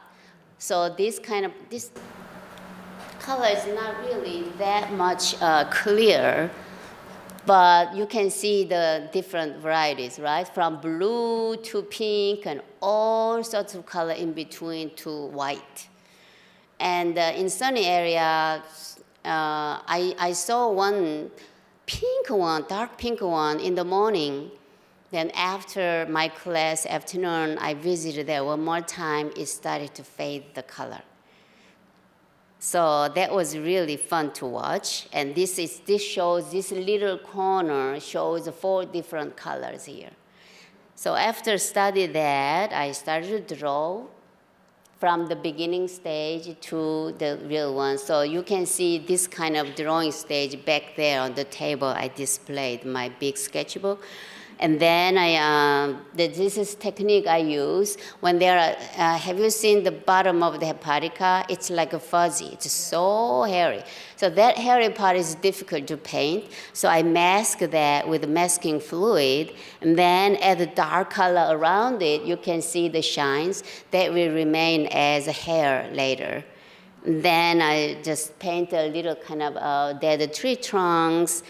So this color is not really that much clear, but you can see the different varieties, right? From blue to pink and all sorts of color in between to white. And in sunny areas, I saw one pink one, dark pink one in the morning. Then after my class afternoon, I visited there one more time, it started to fade the color. So that was really fun to watch. And this shows, this little corner shows 4 different colors here. So after studying that, I started to draw from the beginning stage to the real one. So you can see this kind of drawing stage back there on the table. I displayed my big sketchbook. And then this is technique I use when there are, have you seen the bottom of the Hepatica? It's like a fuzzy, it's so hairy. So that hairy part is difficult to paint. So I mask that with masking fluid, and then add a dark color around it. You can see the shines that will remain as hair later. Then I just paint a little kind of dead tree trunks,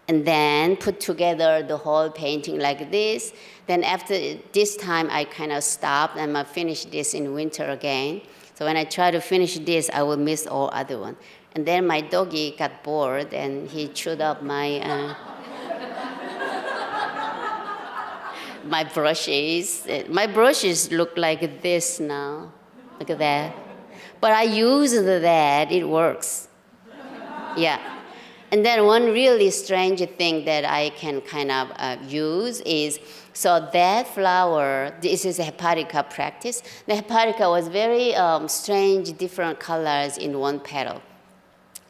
and then put together the whole painting like this. Then after this time, I kind of stopped and I finish this in winter again. So when I try to finish this, I will miss all other one. And then my doggy got bored and he chewed up my my brushes. My brushes look like this now. Look at that. But I use that, it works. Yeah. And then one really strange thing that I can kind of use is, so that flower, this is a Hepatica practice. The Hepatica was very strange, different colors in one petal.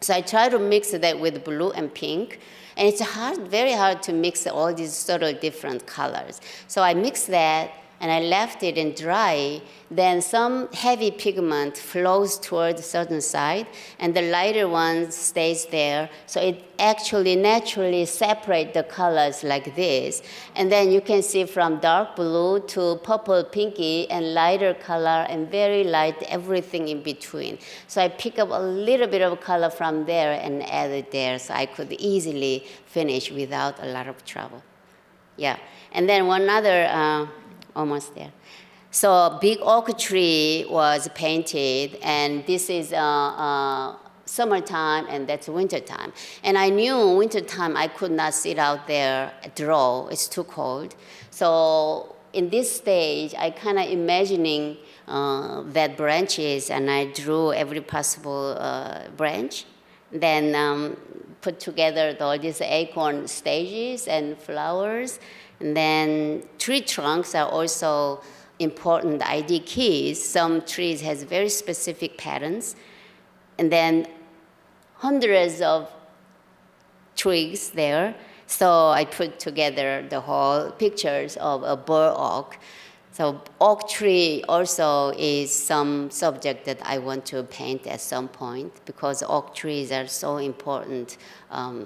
So I try to mix that with blue and pink. And it's hard, very hard to mix all these sort of different colors. So I mixed that, and I left it in dry, then some heavy pigment flows towards a certain side, and the lighter one stays there. So it actually naturally separates the colors like this. And then you can see from dark blue to purple pinky and lighter color and very light, everything in between. So I pick up a little bit of color from there and add it there, so I could easily finish without a lot of trouble. Yeah, and then one other, almost there. So big oak tree was painted, and this is summertime, and that's wintertime. And I knew wintertime I could not sit out there draw, it's too cold. So in this stage, I kind of imagining that branches, and I drew every possible branch. Then put together all these acorn stages and flowers. And then tree trunks are also important ID keys. Some trees has very specific patterns. And then hundreds of twigs there. So I put together the whole pictures of a bur oak. So oak tree also is some subject that I want to paint at some point, because oak trees are so important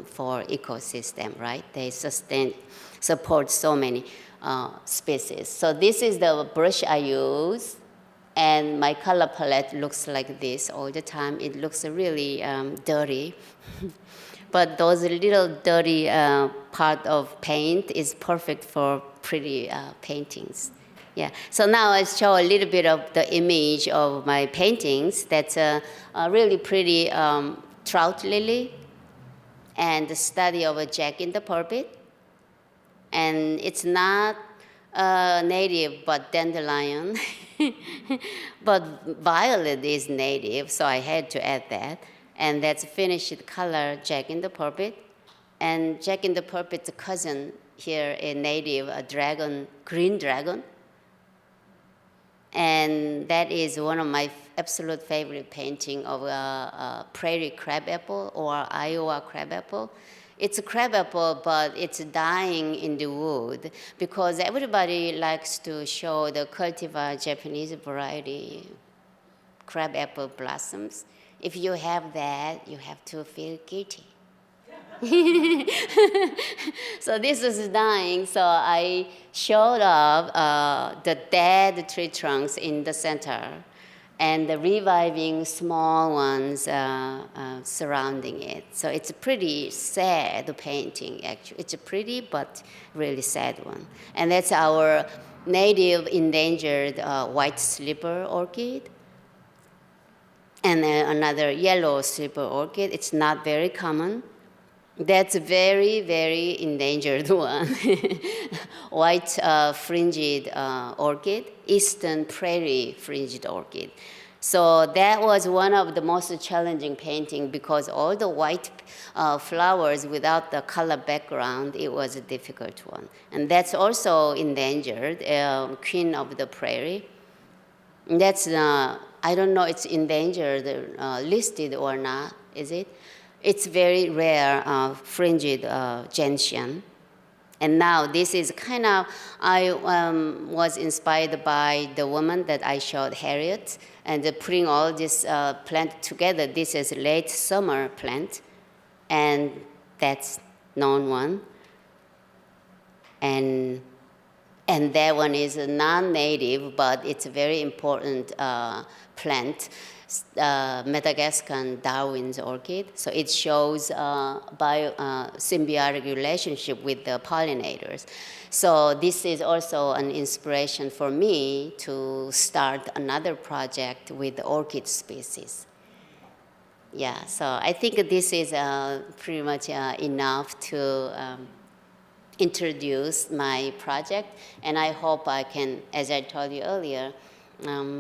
for ecosystem, right? They support so many species. So this is the brush I use, and my color palette looks like this all the time. It looks really dirty. But those little dirty part of paint is perfect for pretty paintings. Yeah. So now I show a little bit of the image of my paintings. That's a really pretty trout lily, and the study of a jack in the pulpit. And it's not native, but dandelion. But violet is native, so I had to add that. And that's finished color jack in the pulpit. And jack in the pulpit's cousin here, a native, a dragon, green dragon. And that is one of my absolute favorite painting of a prairie crabapple or Iowa crabapple. It's a crabapple, but it's dying in the wood because everybody likes to show the cultivar Japanese variety crabapple blossoms. If you have that, you have to feel guilty. So this is dying, so I showed up the dead tree trunks in the center and the reviving small ones surrounding it. So it's a pretty sad painting, actually. It's a pretty but really sad one. And that's our native endangered white slipper orchid. And another yellow slipper orchid. It's not very common. That's a very, very endangered one. White fringed orchid, eastern prairie fringed orchid. So that was one of the most challenging painting because all the white flowers without the color background, it was a difficult one. And that's also endangered, queen of the prairie. And that's, I don't know it's endangered, listed or not, is it? It's very rare fringed gentian. And now this is kind of, I was inspired by the woman that I showed, Harriet, and putting all this plant together. This is late summer plant, and that's known one. And that one is a non-native, but it's a very important plant. Madagascar Darwin's orchid. So it shows symbiotic relationship with the pollinators. So this is also an inspiration for me to start another project with the orchid species. Yeah, so I think this is pretty much enough to introduce my project, and I hope I can, as I told you earlier,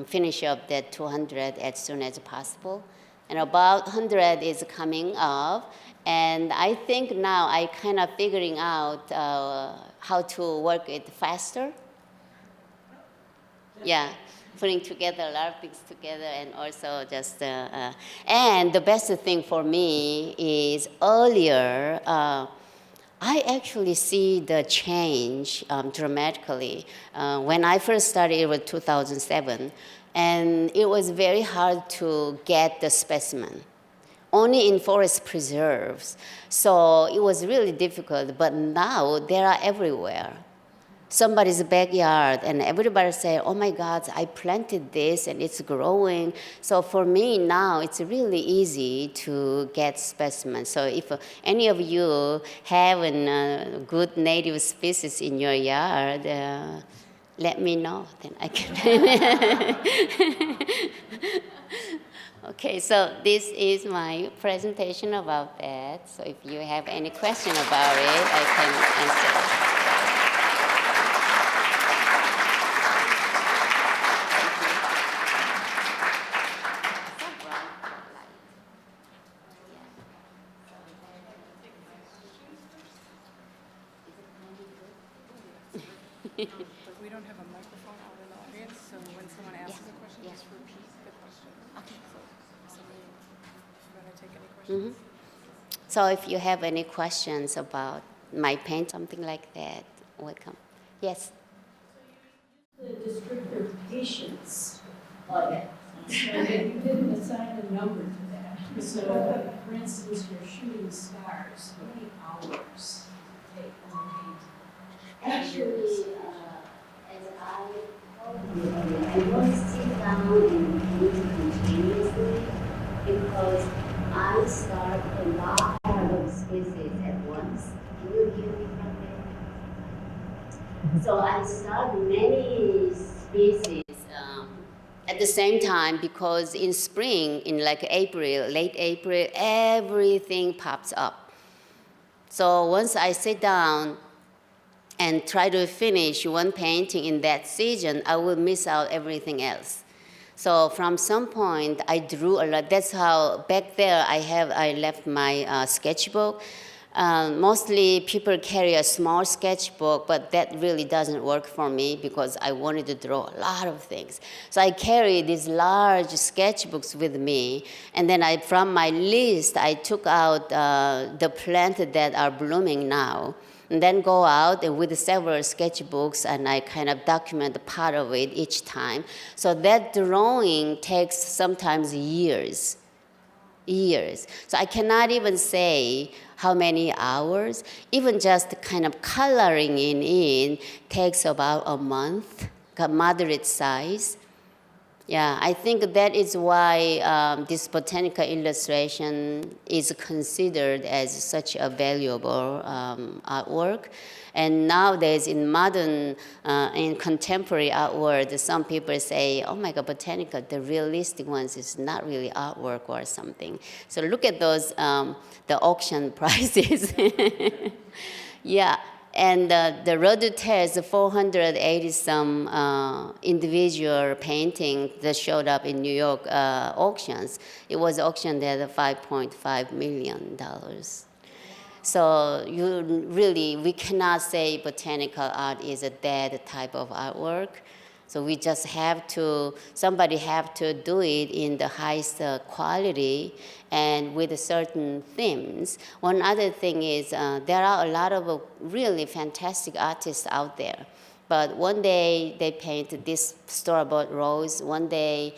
finish up that 200 as soon as possible. And about 100 is coming up. And I think now I kind of figuring out how to work it faster. Yeah, putting together a lot of things together and also just, and the best thing for me is earlier, I actually see the change dramatically. When I first started, it was 2007, and it was very hard to get the specimen, only in forest preserves. So it was really difficult, but now they are everywhere. Somebody's backyard, and everybody say, oh my God, I planted this and it's growing. So for me now, it's really easy to get specimens. So if any of you have a good native species in your yard, let me know, then I can. Okay, so this is my presentation about that. So if you have any question about it, I can answer. We don't have a microphone out in the audience, so when someone asks a question, just repeat the question. Okay. So somebody, you want to take any questions? So if you have any questions about my paint, something like that, welcome. Yes? The descriptor patience. Oh, yeah. So you didn't assign a number to that. So, for instance, you're shooting stars. How many hours take on paint? Actually, as I told you, I don't sit down and paint continuously because I start a lot of species at once. Can you hear me from there? So I start many species at the same time because in spring, in like April, late April, everything pops up. So once I sit down and try to finish one painting in that season, I will miss out everything else. So from some point, I drew a lot. That's how back there I left my sketchbook. Mostly people carry a small sketchbook, but that really doesn't work for me because I wanted to draw a lot of things. So I carry these large sketchbooks with me, and then from my list, I took out the plants that are blooming now, and then go out with several sketchbooks, and I kind of document a part of it each time. So that drawing takes sometimes years. So I cannot even say how many hours. Even just kind of coloring it in takes about a month, moderate size. Yeah, I think that is why this botanical illustration is considered as such a valuable artwork. And nowadays, in modern, in contemporary artwork, some people say, oh my God, botanical, the realistic ones is not really artwork or something. So look at those, the auction prices. Yeah. And the Rodute has 480-some individual paintings that showed up in New York auctions. It was auctioned at $5.5 million. So we cannot say botanical art is a dead type of artwork. So we just somebody have to do it in the highest quality and with certain themes. One other thing is there are a lot of really fantastic artists out there. But one day they paint this store-bought rose, one day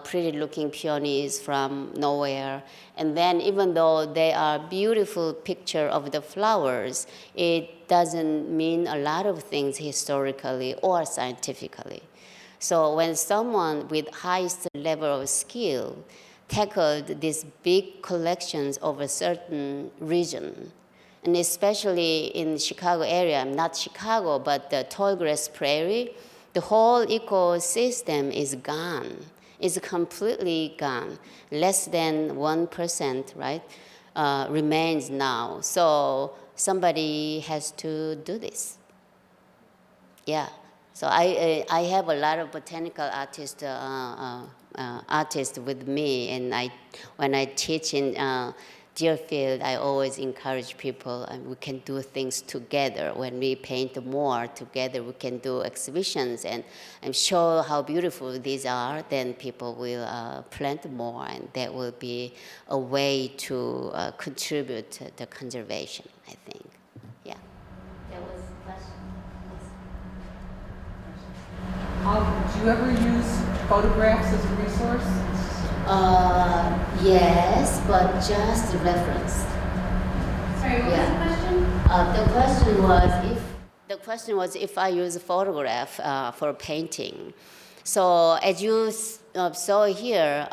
pretty-looking peonies from nowhere. And then even though they are beautiful picture of the flowers, it doesn't mean a lot of things historically or scientifically. So when someone with highest level of skill tackled these big collections of a certain region, and especially in the Chicago area, not Chicago, but the tallgrass prairie, the whole ecosystem is gone. It's completely gone. Less than 1%, right, remains now. So somebody has to do this. Yeah. So I have a lot of botanical artists with me, and when I teach in Deerfield, I always encourage people, and we can do things together. When we paint more together, we can do exhibitions and show how beautiful these are. Then people will plant more, and that will be a way to contribute to the conservation, I think. Yeah. That was the question. Do you ever use photographs as a resource? Yes, but just reference. Sorry, what was the question? The question was if I use a photograph for painting. So as you saw here,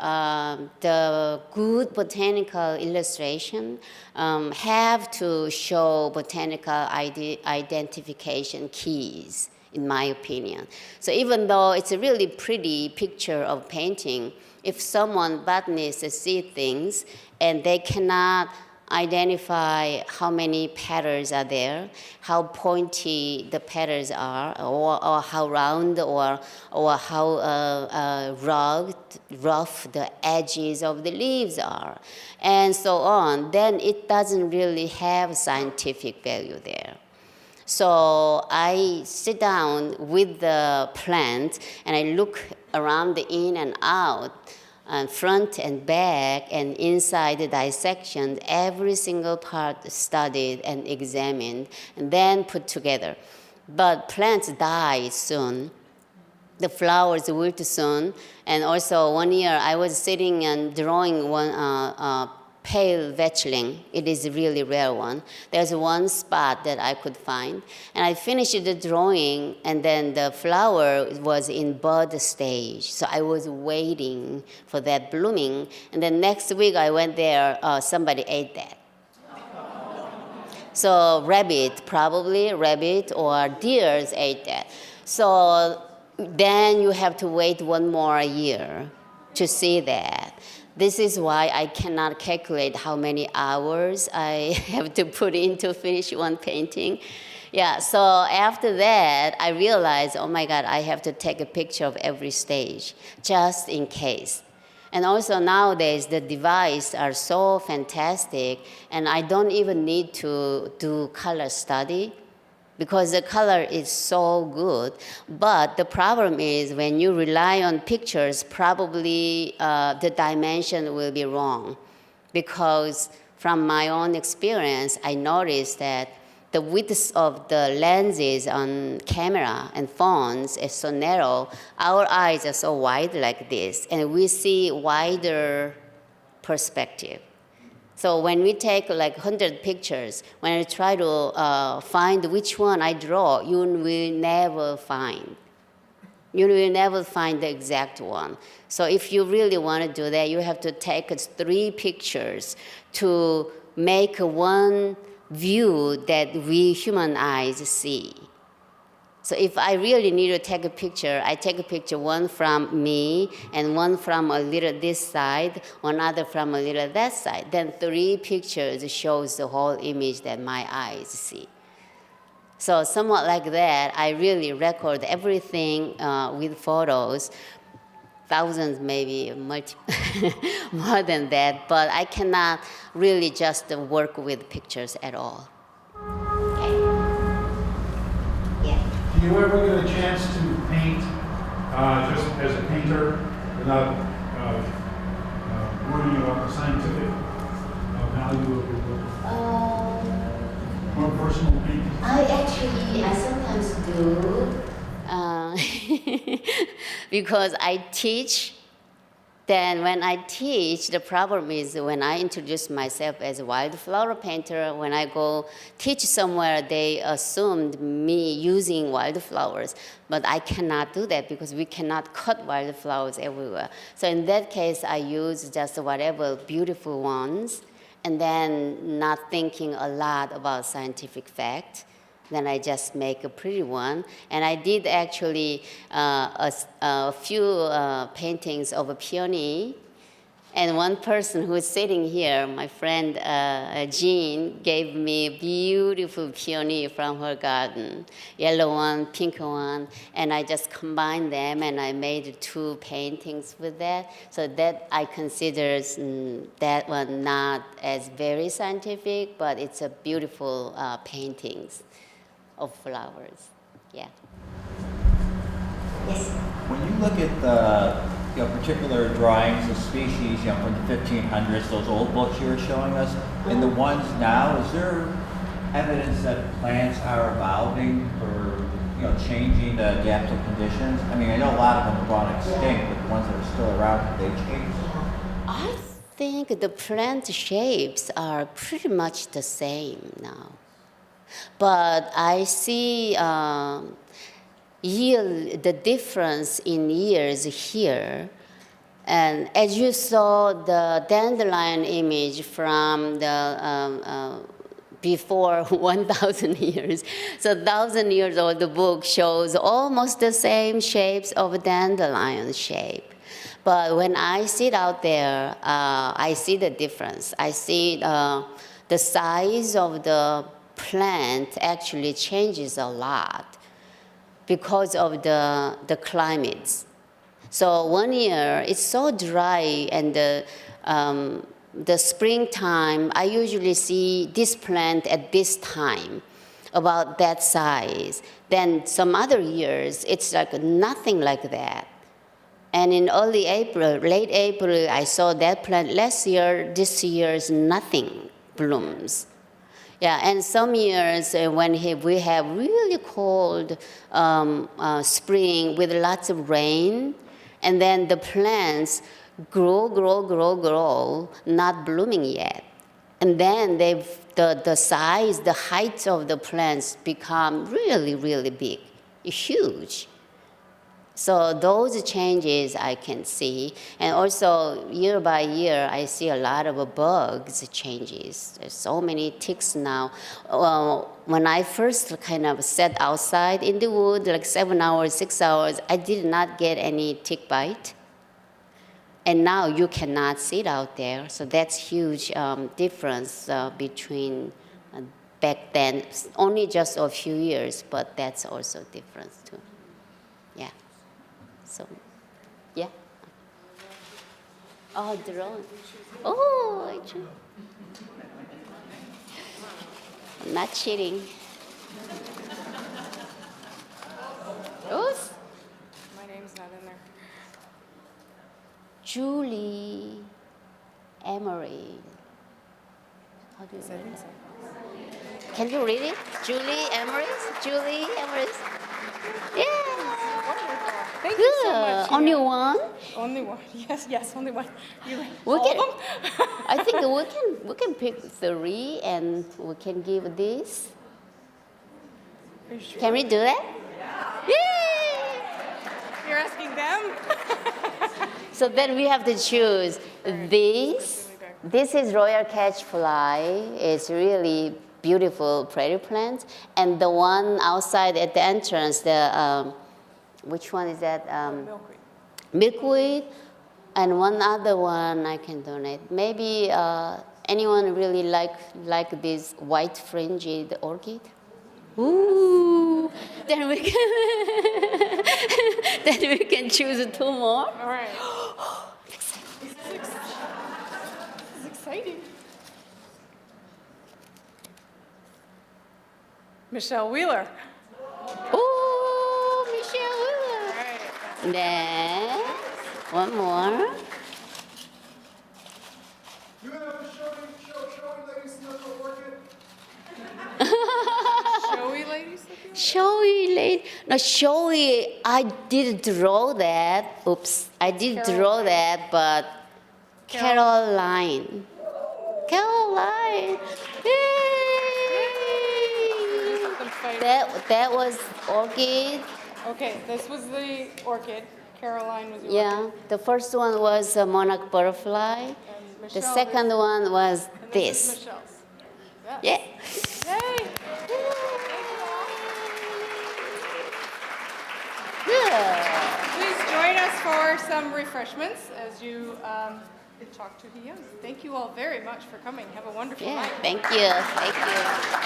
the good botanical illustration have to show botanical identification keys, in my opinion. So even though it's a really pretty picture of painting, if someone botanist see things and they cannot identify how many petals are there, how pointy the petals are, or how round or how rough the edges of the leaves are, and so on, then it doesn't really have scientific value there. So I sit down with the plant and I look around the in and out, and front and back and inside the dissection, every single part studied and examined and then put together. But plants die soon. The flowers wilt soon. And also one year I was sitting and drawing one pale vetchling. It is a really rare one. There's one spot that I could find. And I finished the drawing, and then the flower was in bud stage. So I was waiting for that blooming. And then next week I went there, somebody ate that. So rabbit or deers ate that. So then you have to wait one more year to see that. This is why I cannot calculate how many hours I have to put in to finish one painting. Yeah, so after that, I realized, oh my God, I have to take a picture of every stage, just in case. And also nowadays, the devices are so fantastic, and I don't even need to do color study because the color is so good. But the problem is when you rely on pictures, probably the dimension will be wrong. Because from my own experience, I noticed that the width of the lenses on camera and phones is so narrow. Our eyes are so wide like this, and we see wider perspective. So when we take like 100 pictures, when I try to find which one I draw, you will never find. You will never find the exact one. So if you really want to do that, you have to take 3 pictures to make one view that we human eyes see. So if I really need to take a picture, I take a picture, one from me and one from a little this side, one other from a little that side. Then 3 pictures shows the whole image that my eyes see. So somewhat like that, I really record everything with photos, thousands maybe, much more than that, but I cannot really just work with pictures at all. Do you ever get a chance to paint just as a painter without worrying about the scientific value of your work? More personal painting? I sometimes do. Because I teach. Then when I teach, the problem is when I introduce myself as a wildflower painter, when I go teach somewhere, they assumed me using wildflowers. But I cannot do that because we cannot cut wildflowers everywhere. So in that case, I use just whatever beautiful ones, and then not thinking a lot about scientific fact. Then I just make a pretty one. And I did actually a few paintings of a peony. And one person who's sitting here, my friend Jean, gave me a beautiful peony from her garden. Yellow one, pink one. And I just combined them and I made 2 paintings with that. So that I consider that one not as very scientific, but it's a beautiful paintings of flowers, yeah. Yes. When you look at particular drawings of species, from the 1500s, those old books you were showing us, and the ones now, is there evidence that plants are evolving or changing to adapt to conditions? I mean, I know a lot of them are gone extinct, but the ones that are still around, have they changed? I think the plant shapes are pretty much the same now. But I see the difference in years here. And as you saw the dandelion image from the before 1,000 years, so 1,000 years old, the book shows almost the same shapes of dandelion shape. But when I sit out there, I see the difference. I see the size of the plant actually changes a lot because of the climates. So one year it's so dry, and the springtime I usually see this plant at this time, about that size. Then some other years it's like nothing like that. And in early April, late April, I saw that plant. Last year, this year's nothing blooms. Yeah, and some years when we have really cold spring with lots of rain, and then the plants grow, not blooming yet. And then the size, the height of the plants become really, really big, huge. So those changes I can see. And also, year by year, I see a lot of bugs changes. There's so many ticks now. When I first kind of sat outside in the wood, like 7 hours, 6 hours, I did not get any tick bite. And now you cannot sit out there. So that's huge difference between back then. Only just a few years, but that's also difference too. Yeah. So, yeah. Oh, drone. Oh, I drew. I'm not cheating. Oops. My name's not in there. Julie Emery. How do you I read think it? so. Can you read it? Julie Emery? Julie Emery? Yeah. Thank you so Good. much. Only Heeyoung. one? Only one. Yes, only one. You We all can, of them? I think we can pick 3 and we can give this. Are you sure? Can we do that? Yay! You're asking them? So then we have to choose this. This is royal catchfly. It's really beautiful prairie plant. And the one outside at the entrance, the which one is that? Milkweed. Milkweed. And one other one I can donate. Maybe anyone really like this white fringed orchid? Ooh, then we can then we can choose 2 more. All right. This is exciting. Michelle Wheeler. Ooh, Michelle All Wheeler. right. Then one more. You have a showing ladies look for Orchid? Showy ladies looking? Showy lady. No, showy. I did draw that. Oops. I did draw that, but Caroline. Caroline. Yay! Something fighting. That was orchid. Okay, this was the orchid. Caroline was the Yeah. orchid. The first one was a monarch butterfly. And The Michelle second one was and this is this. Michelle's. Yes. Yeah. Yay! Good. Please join us for some refreshments as you talk to Heeyoung. Thank you all very much for coming. Have a wonderful Yeah. night. Thank you. Thank you.